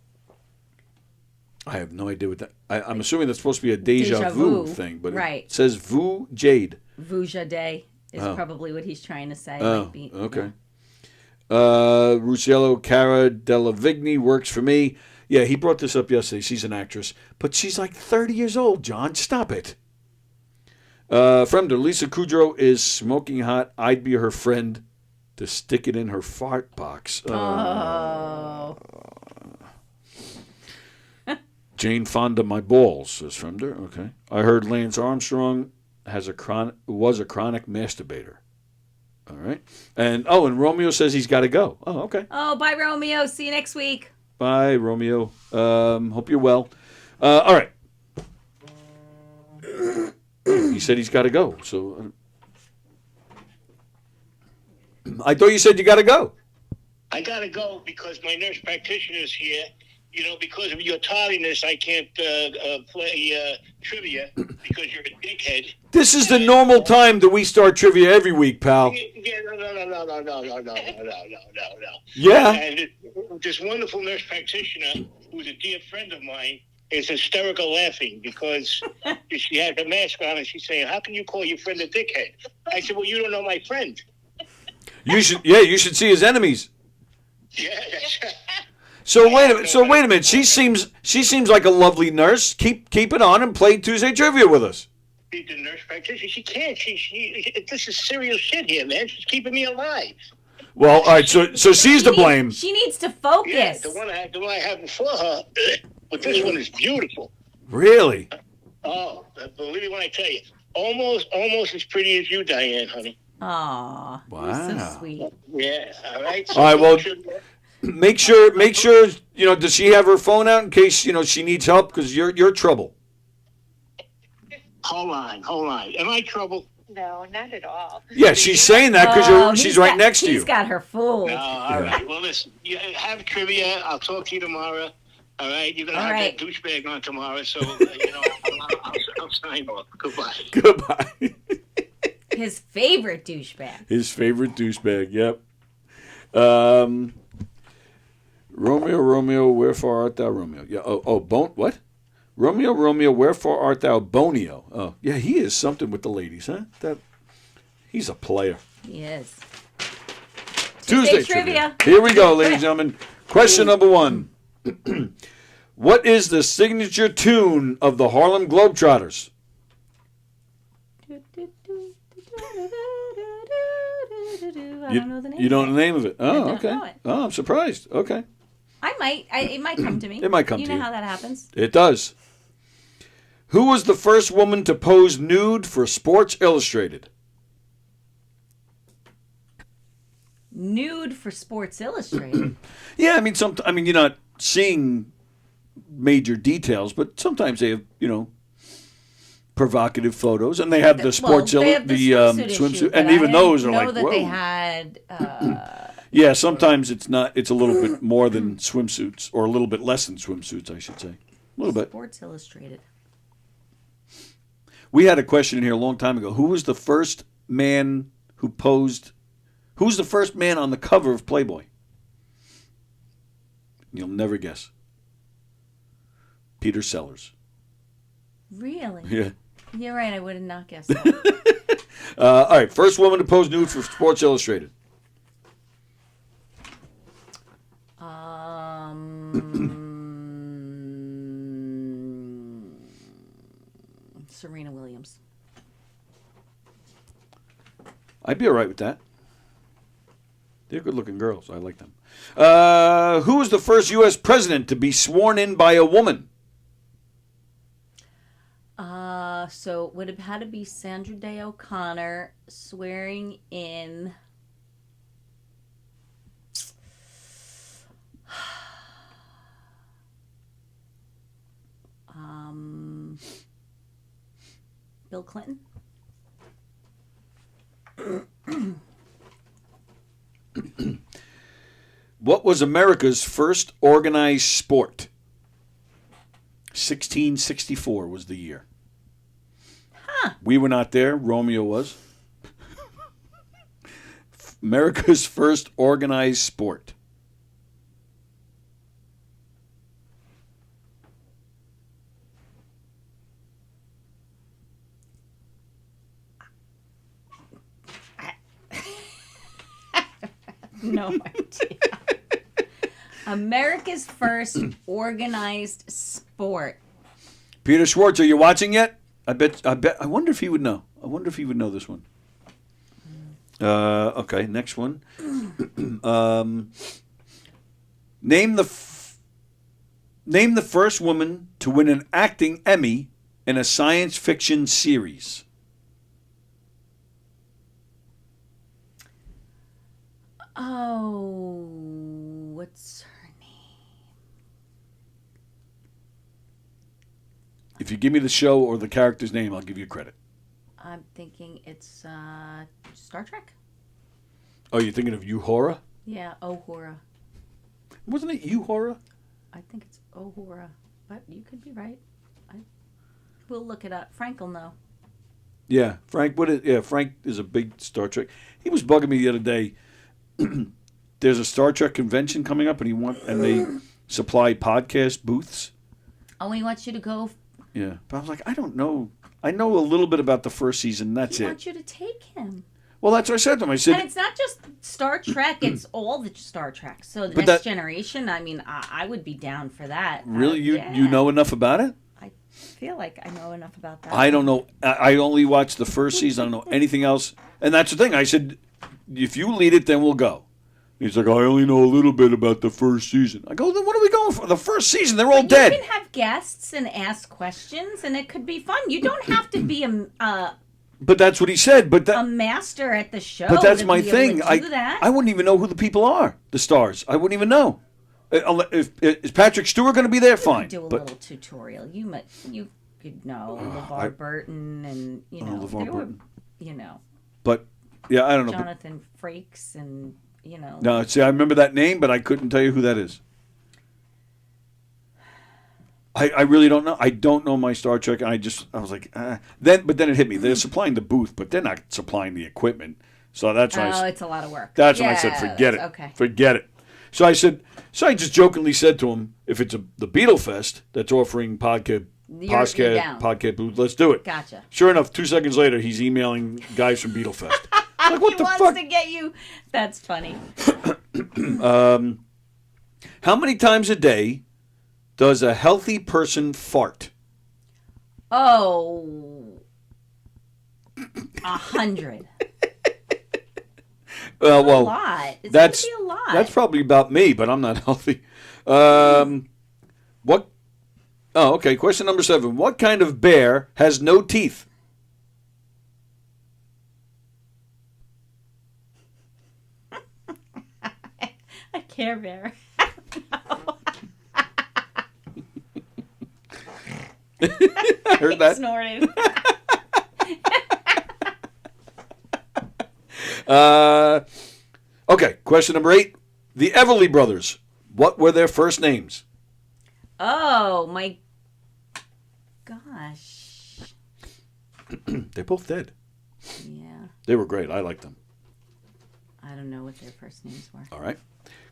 I have no idea what that. I'm assuming that's supposed to be a deja vu thing, but right. it says Vu Jade. Vuja Day is probably what he's trying to say. Oh, Might be, okay. Rusciello Cara Delavigny works for me. Yeah, he brought this up yesterday. She's an actress, but she's like 30 years old, John. Stop it. Fremder, Lisa Kudrow is smoking hot. I'd be her friend to stick it in her fart box. Oh. Jane Fonda, my balls, says Fremder. Okay. I heard Lance Armstrong was a chronic masturbator. All right. And Romeo says he's got to go. Oh, okay. Oh, bye, Romeo. See you next week. Bye, Romeo. Hope you're well. All right. He said he's got to go. So I thought you said you got to go. I got to go because my nurse practitioner is here. You know, because of your tardiness, I can't play trivia because you're a dickhead. This is the normal time that we start trivia every week, pal. Yeah, no. Yeah. And this wonderful nurse practitioner, who's a dear friend of mine, is hysterical laughing because she had her mask on and she's saying, "How can you call your friend a dickhead?" I said, "Well, you don't know my friend." You should see his enemies. Yeah. So wait a minute. She seems like a lovely nurse. Keep it on and play Tuesday trivia with us. She's a nurse practitioner. She can't. This is serious shit here, man. She's keeping me alive. Well, all right. So she's to blame. She needs to focus. Yeah, the one I have before her, but this one is beautiful. Really? Oh, believe me when I tell you, almost as pretty as you, Diane, honey. Aw, Wow. you're so sweet. Yeah. All right. All right. Well, make sure. Does she have her phone out in case she needs help because you're trouble. Hold on. Am I trouble? No, not at all. Yeah, she's saying that because she's right next to you. He's got her fooled. No, all right. Well, listen. You have trivia. I'll talk to you tomorrow. All right. You're gonna have that douchebag on tomorrow, so I'll sign off. Goodbye. His favorite douchebag. His favorite douchebag. Yep. Romeo, wherefore art thou, Romeo? Yeah. What? Romeo, wherefore art thou, Bonio? Oh, yeah. He is something with the ladies, huh? He's a player. He is. Tuesday trivia. Here we go, ladies and gentlemen. Question number 1. What is the signature tune of the Harlem Globetrotters? I don't know the name. You don't know the name of it? Oh, I don't okay. know it. Oh, I'm surprised. Okay. I might. It might come to me. It might come to you. you. You know how that happens. It does. Who was the first woman to pose nude for Sports Illustrated? Nude for Sports Illustrated. Yeah, you're not seeing major details, but sometimes they have, provocative photos, and they have the swimsuit, and even those are like, that whoa. they had. Yeah, sometimes it's not. It's a little bit more than swimsuits, or a little bit less than swimsuits, I should say. A little bit. Sports Illustrated. We had a question in here a long time ago. Who was the first man who posed? Who's the first man on the cover of Playboy? You'll never guess. Peter Sellers. Really? Yeah. You're right. I would have not guessed that. All right. First woman to pose nude for Sports Illustrated. Serena Williams. I'd be all right with that. They're good-looking girls. I like them. Who was the first U.S. president to be sworn in by a woman? So it would have had to be Sandra Day O'Connor swearing in. Bill Clinton. What was America's first organized sport? 1664 was the year. We were not there. Romeo was. America's first organized sport. No idea. America's first organized sport. Peter Schwartz, are you watching yet? I wonder if he would know. I wonder if he would know this one. Okay, next one. Name the first woman to win an acting Emmy in a science fiction series. Oh, what's her name? If you give me the show or the character's name, I'll give you credit. I'm thinking it's Star Trek. Oh, you're thinking of Uhura? Yeah, Uhura. Wasn't it Uhura? I think it's Uhura, but you could be right. We'll look it up. Frank will know. Yeah, Frank. Frank is a big Star Trek. He was bugging me the other day. There's a Star Trek convention coming up, and they supply podcast booths. Oh, he wants you to go. Yeah, but I was like, I don't know. I know a little bit about the first season. That's He it. wants you to take him. Well, that's what I said to him. I said, And it's not just Star Trek; it's all the Star Trek. So the But Next that- Generation. I mean, I would be down for that. really, you yeah. know enough about it? I feel like I know enough about that. I don't know. I only watched the first season. I don't know anything else. And that's the thing. I said, if you lead it, then we'll go. He's like, I only know a little bit about the first season. I go, then what are we going for? The first season, they're all But dead. You can have guests and ask questions, and it could be fun. You don't have to be But that's what he said. But a master at the show. But that's to my be able thing. to do that. I wouldn't even know who the people are, the stars. I wouldn't even know. Is Patrick Stewart going to be there? Fine. Do a But little tutorial. You could know LeVar I- Burton and LeVar there were, Burton. But yeah, I don't know. Jonathan Frakes and No, see, I remember that name, but I couldn't tell you who that is. I really don't know. I don't know my Star Trek. I was like, but then it hit me. They're supplying the booth, but they're not supplying the equipment. So that's why. it's a lot of work. That's when I said, forget it. Okay. Forget it. So I just jokingly said to him, if it's the Beetle Fest that's offering You're down. podcast booth, let's do it. Gotcha. Sure enough, 2 seconds later, he's emailing guys from Beetle Fest. Like, what He the wants fuck? to get you. That's funny. How many times a day does a healthy person fart? Oh, 100. Well, a lot. It's that's gonna be a lot. That's probably about me, but I'm not healthy. What? Oh, okay. Question number 7. What kind of bear has no teeth? A Care Bear. I heard that. Snorted. Okay. Question number 8. The Everly Brothers. What were their first names? Oh my gosh. They're both dead. Yeah. They were great. I liked them. I don't know what their first names were. All right.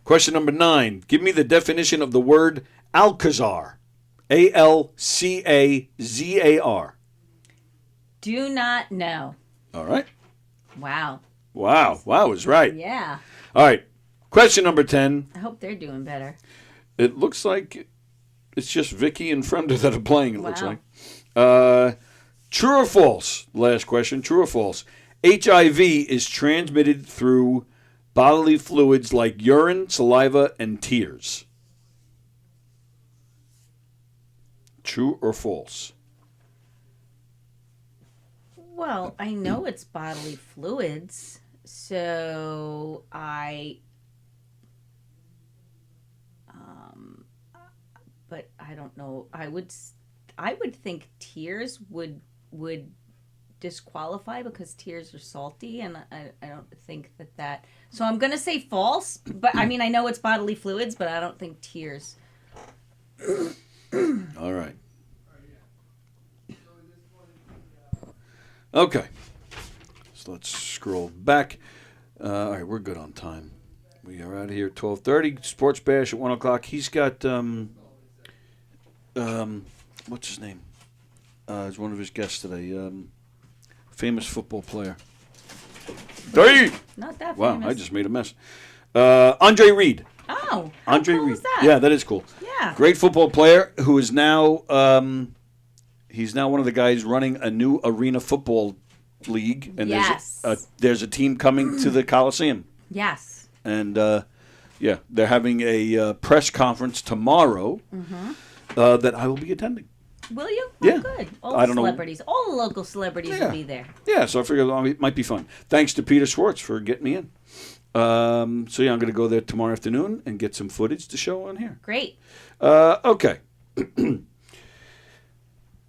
Question number 9. Give me the definition of the word Alcazar. Alcazar. Do not know. All right. Wow. Wow is right. Yeah. All right. Question number 10. I hope they're doing better. It looks like it's just Vicky and Fremder that are playing, it looks Wow. like. True or false? Last question. True or false? HIV is transmitted through bodily fluids like urine, saliva, and tears. True or false? Well, I know it's bodily fluids, so but I don't know. I would think tears would disqualify because tears are salty, and I don't think that. So I'm gonna say false. But I mean, I know it's bodily fluids, but I don't think tears. All right. Okay. So let's scroll back. All right, we're good on time. We are out of here at 12:30. Sports Bash at 1 o'clock. He's got, what's his name? He's one of his guests today. Famous football player. Dave! Not that Wow, famous. I just made a mess. Andre Reed. Oh, how Andre cool Reed. is that? Yeah, that is cool. Yeah. Great football player who is now he's now one of the guys running a new arena football league, and Yes. there's a team coming to the Coliseum, Yes. and yeah, they're having a press conference tomorrow that I will be attending. Will you? Yeah. Oh, good. All I the don't know. celebrities, all the local celebrities Yeah. will be there. Yeah, so I figured it might be fun. Thanks to Peter Schwartz for getting me in. So yeah, I'm going to go there tomorrow afternoon and get some footage to show on here. Great. Okay.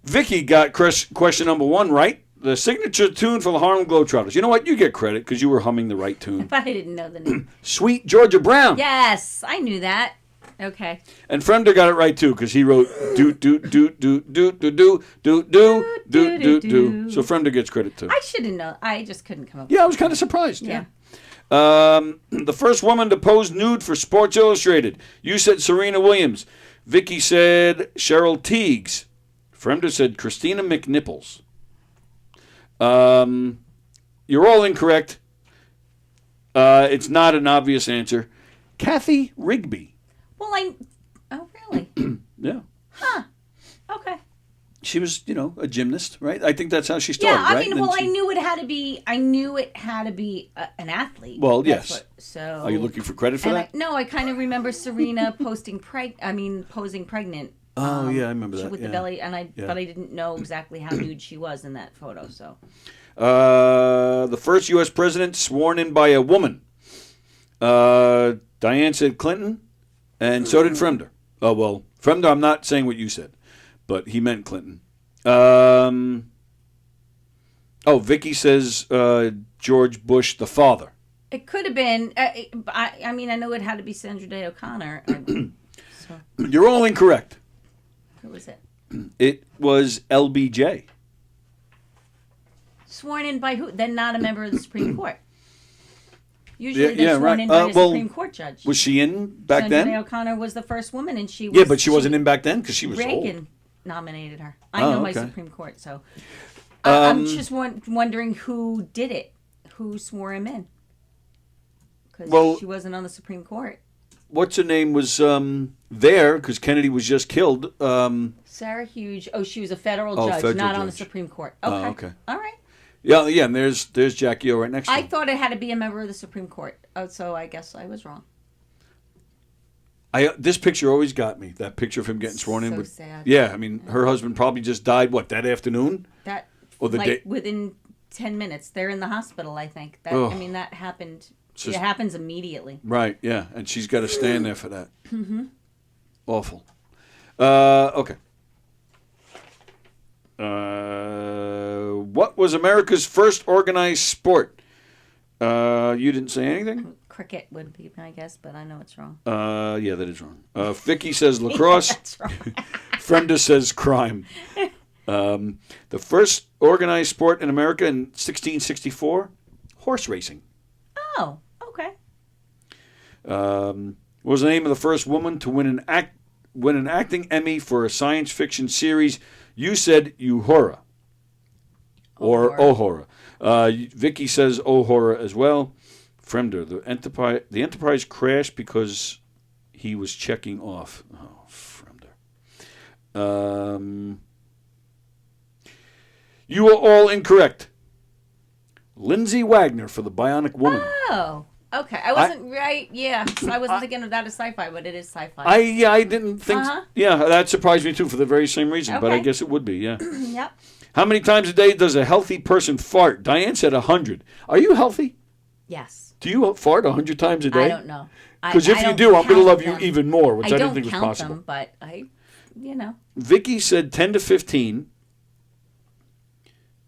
Vicky got question number 1 right. The signature tune for the Harlem Globetrotters. You know what? You get credit because you were humming the right tune. If I didn't know the name. Sweet Georgia Brown. Yes, I knew that. Okay. And Fremder got it right too because he wrote do do do do do do do do do do do do. So Fremder gets credit too. I should have known. I just couldn't come up with Yeah, I was kind of surprised. Yeah. The first woman to pose nude for Sports Illustrated. You said Serena Williams. Vicky said Cheryl Tiegs. Fremder said Christina McNichols. You're all incorrect. It's not an obvious answer. Kathy Rigby. Well, oh, really? Yeah. Huh. Okay. She was, a gymnast, right? I think that's how she started, Yeah, I right? mean, I knew it had to be. I knew it had to be an athlete. Well, That's yes. So. Are you looking for credit for that? No, I kind of remember Serena posing pregnant. Oh, yeah, I remember that. With yeah. the belly, Yeah. but I didn't know exactly how nude she was in that photo. So. The first U.S. president sworn in by a woman. Diane said Clinton, and so did Fremder. Oh, well, Fremder, I'm not saying what you said, but he meant Clinton. Vicky says George Bush, the father. It could have been. I mean, I know it had to be Sandra Day O'Connor. So. You're all incorrect. Who was it? It was LBJ. Sworn in by who? Then not a member of the Supreme Court. Usually they're sworn right. in by a Supreme Court judge. Was she in back Sandra then? Day O'Connor was the first woman, and she was. Yeah, but she wasn't in back then because she was Reagan old. nominated her. I know my okay. Supreme Court, so I'm just wondering who did it, who swore him in, because she wasn't on the Supreme Court. What's her name was there because Kennedy was just killed. Sarah Hughes. Oh, she was a federal judge, federal not on the judge. Supreme Court. Okay. Okay. All right. Yeah, and there's Jackie O right next to I him. thought it had to be a member of the Supreme Court. Oh, so I guess I was wrong. This picture always got me. That picture of him getting sworn in. So sad. Yeah, I mean, her husband probably just died. What, that afternoon? That Or the day? within 10 minutes, they're in the hospital. I think that. Ugh. I mean, that happened. It's It just- happens immediately. Right. Yeah, and she's got to stand there for that. Awful. Okay. What was America's first organized sport? You didn't say anything? Cricket would be my guess, but I know it's wrong. Yeah, that is wrong. Vicky says lacrosse. That's wrong. Fremda says crime. The first organized sport in America in 1664, horse racing. Oh, okay. What was the name of the first woman to win an acting Emmy for a science fiction series? You said Uhura. Or Ohora. Vicky says Ohora as well. Fremder, the Enterprise crashed because he was checking off. Oh, Fremder. You are all incorrect. Lindsay Wagner for the Bionic Woman. Oh, Okay, I wasn't right. Yeah, so I wasn't thinking of that as sci-fi, but it is sci-fi. I didn't think. Yeah, that surprised me too for the very same reason. But I Okay. guess it would be. Yeah. Yep. How many times a day does a healthy person fart? Diane said 100. Are you healthy? Yes. Do you fart 100 times a day? I don't know. Because if I you don't do, I'm going to count love them. you even more, which I, didn't don't think was count possible. them, but you know. Vicky said 10 to 15.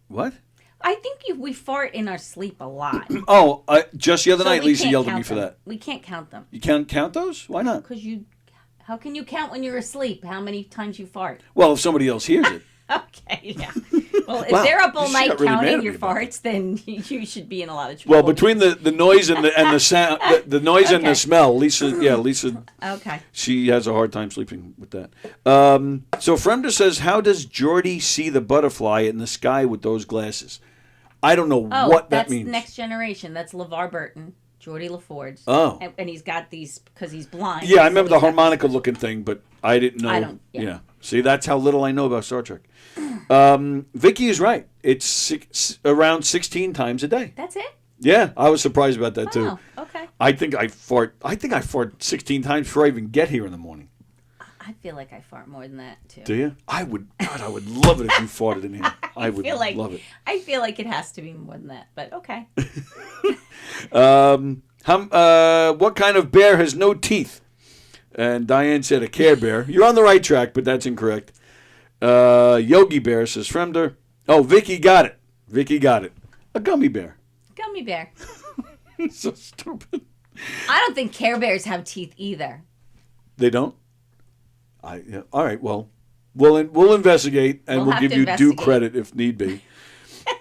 What? I think we fart in our sleep a lot. Oh, just the other So night, we Lisa can't yelled at count me for them. that. We can't count them. You can't count those? Why not? Because how can you count when you're asleep? How many times you fart? Well, if somebody else hears it. Okay, yeah. Well, if Wow, they're up all she night got really mad counting at your me about farts, then you should be in a lot of trouble. Well, between the noise and the sound, the noise and Okay. the smell, Lisa, Okay. she has a hard time sleeping with that. So Fremder says, how does Geordie see the butterfly in the sky with those glasses? I don't know Oh, what that that's means. Next Generation. That's LeVar Burton, Geordie LaForge. Oh. And he's got these because he's blind. Yeah, I so remember he's the got harmonica looking thing, but I didn't know. I don't- yeah. Yeah. See, that's how little I know about Star Trek. Vicky is right. It's around 16 times a day. That's it? Yeah, I was surprised about that too. Oh, okay. I think I fart 16 times before I even get here in the morning. I feel like I fart more than that too. Do you? I would love it if you farted in here. I would feel like, love it. I feel like it has to be more than that, but okay. What kind of bear has no teeth? And Diane said a Care Bear. You're on the right track, but that's incorrect. Yogi Bear says Fremder. Oh, Vicky got it. Vicky got it. A gummy bear. Gummy bear. So stupid. I don't think Care Bears have teeth either. They don't? Yeah. All right, well, we'll investigate, and We'll we'll have give to you due investigate. credit if need be.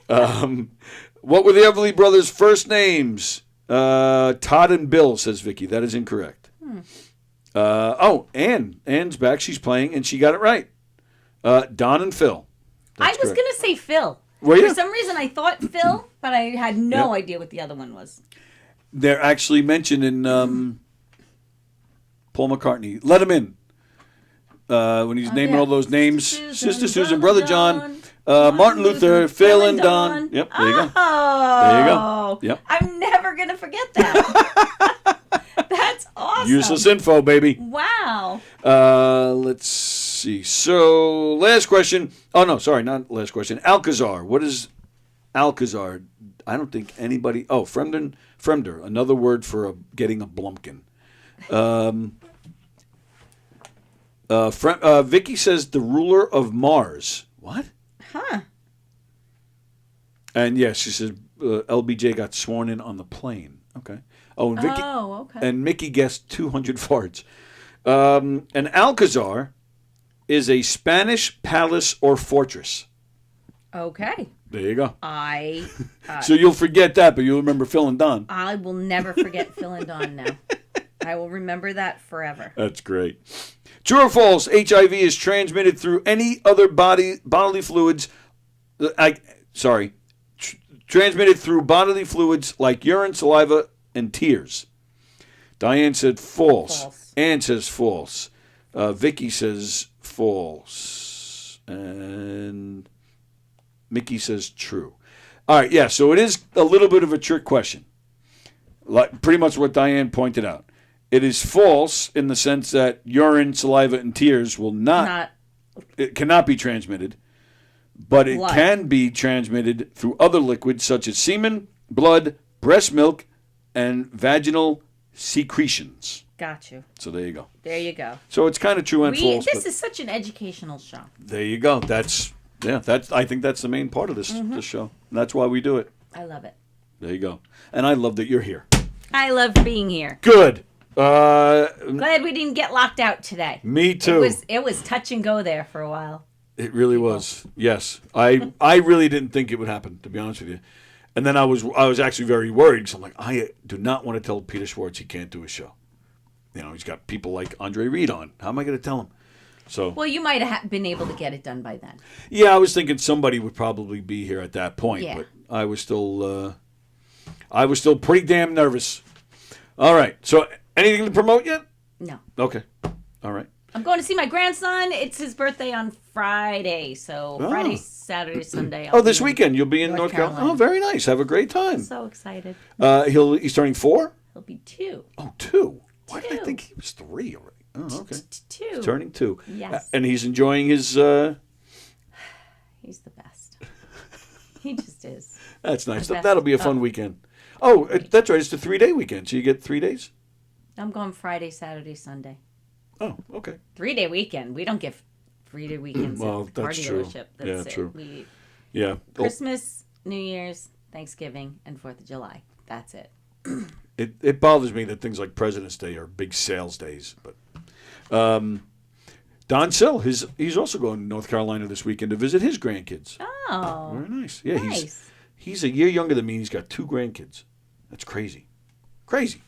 What were the Everly brothers' first names? Todd and Bill, says Vicky. That is incorrect. Ann's back. She's playing, and she got it right. Don and Phil. I That's was correct. going to say Phil. Were you? For some reason, I thought Phil, but I had no idea what the other one was. They're actually mentioned in Paul McCartney. Let him in. When he's naming yeah. all those names. Sister Susan, Brother John, John, Martin Luther, Phil and Don. Yep, there you go. Oh. There you go. Yep. I'm never going to forget that. That's awesome. Useless info, baby. Wow. Let's see. So, last question. Oh, no, sorry, not last question. Alcazar. What is Alcazar? I don't think anybody. Oh, Fremder. Another word for getting a blumpkin. Vicky says the ruler of Mars. What? Huh. And yes, she says LBJ got sworn in on the plane. Okay. Oh, and Vicky. Oh, okay. And Mickey guessed 200 farts. An Alcazar is a Spanish palace or fortress. Okay. There you go. So you'll forget that, but you'll remember Phil and Don. I will never forget Phil and Don now. I will remember that forever. That's great. True or false? HIV is transmitted through any other bodily fluids. Transmitted through bodily fluids like urine, saliva, and tears. Diane said false. Ann says false. Vicky says false. And Mickey says true. All right, yeah, so it is a little bit of a trick question. Like pretty much what Diane pointed out. It is false in the sense that urine, saliva, and tears will it cannot be transmitted, but it can be transmitted through other liquids such as semen, blood, breast milk, and vaginal secretions. Got you. So there you go. There you go. So it's kind of true and false. This is such an educational show. There you go. I think that's the main part of this show. And that's why we do it. I love it. There you go. And I love that you're here. I love being here. Good. Glad we didn't get locked out today. Me too. It was touch and go there for a while. It really was. Yes. I really didn't think it would happen, to be honest with you. And then I was actually very worried because I'm like, I do not want to tell Peter Schwartz he can't do a show. You know, he's got people like Andre Reed on. How am I going to tell him? So. Well, you might have been able to get it done by then. Yeah, I was thinking somebody would probably be here at that point, Yeah. but I was still pretty damn nervous. All right. So, anything to promote yet? No. Okay. All right. I'm going to see my grandson. It's his birthday on Friday, so Friday, Saturday, Sunday. I'll This be in weekend you'll be in North Carolina. Oh, very nice. Have a great time. So excited. He's turning 4? He'll be 2. Oh, 2. Why did I 2. think he was 3 already? Oh, okay. 2. He's turning 2. Yes. And he's enjoying his... He's the best. He just is. That's nice. The best. That'll be a fun weekend. Oh, that's right. It's the 3-day weekend. So you get 3 days? I'm going Friday, Saturday, Sunday. Oh, okay. 3-day weekend. We don't get 3-day weekends Well, at that's Party true. Dealership. Yeah, That's it. true. We Yeah. Christmas, New Year's, Thanksgiving, and 4th of July. That's it. It bothers me that things like President's Day are big sales days. But Don Sill, he's also going to North Carolina this weekend to visit his grandkids. Oh. Very nice. Yeah, nice. he's a year younger than me. And he's got 2 grandkids. That's crazy. Crazy.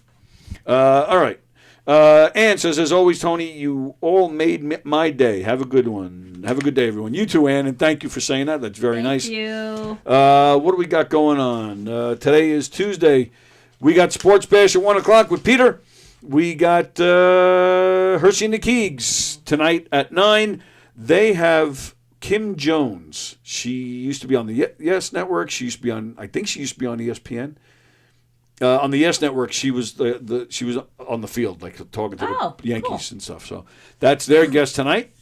All right. Ann says, as always, Tony, you all made my day. Have a good one. Have a good day, everyone. You too, Ann, and thank you for saying that. That's very nice. Thank you. What do we got going on? Today is Tuesday. We got Sports Bash at 1 o'clock with Peter. We got Hershey and the Keegs tonight at 9. They have Kim Jones. She used to be on the Yes Network. She used to be on, I think she used to be on ESPN. On the Yes Network, she was she was on the field, like talking to the Yankees cool. and stuff. So that's their guest tonight.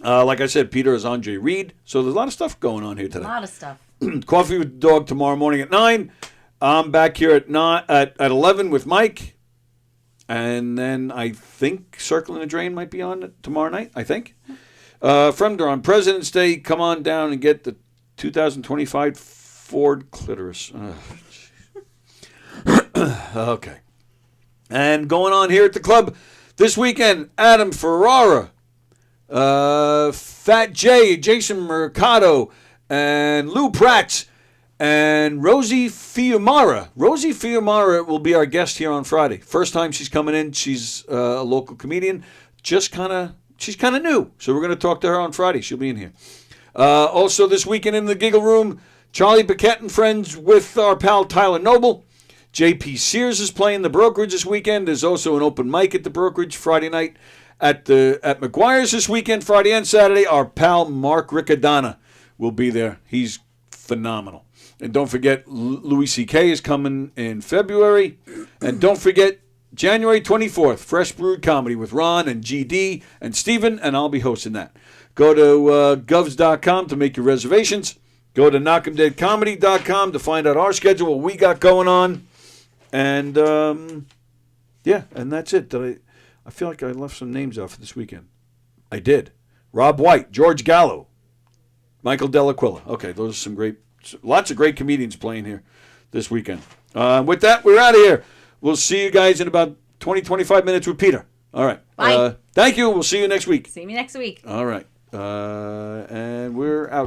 Like I said, Peter is Andre Reed. So there's a lot of stuff going on here today. A lot of stuff. Coffee with the Dog tomorrow morning at 9. I'm back here at 11 with Mike. And then I think Circling the Drain might be on tomorrow night, I think. From there on President's Day, come on down and get the 2025 Ford Clitoris. Okay. And going on here at the club this weekend, Adam Ferrara, Fat J, Jason Mercado, and Lou Pratt, and Rosie Fiumara. Rosie Fiumara will be our guest here on Friday. First time she's coming in. She's a local comedian. She's kind of new. So we're going to talk to her on Friday. She'll be in here. Also this weekend in the Giggle Room, Charlie Paquette and friends with our pal Tyler Noble. J.P. Sears is playing the Brokerage this weekend. There's also an open mic at the Brokerage Friday night. At McGuire's this weekend, Friday and Saturday, our pal Mark Riccadonna will be there. He's phenomenal. And don't forget, Louis C.K. is coming in February. And don't forget, January 24th, Fresh Brewed Comedy with Ron and GD and Steven, and I'll be hosting that. Go to govs.com to make your reservations. Go to knockemdeadcomedy.com to find out our schedule, what we got going on. And, yeah, and that's it. I feel like I left some names out for this weekend. I did. Rob White, George Gallo, Michael Delaquilla. Okay, those are some lots of great comedians playing here this weekend. With that, we're out of here. We'll see you guys in about 20, 25 minutes with Peter. All right. Bye. Thank you. We'll see you next week. See me next week. All right. And we're out.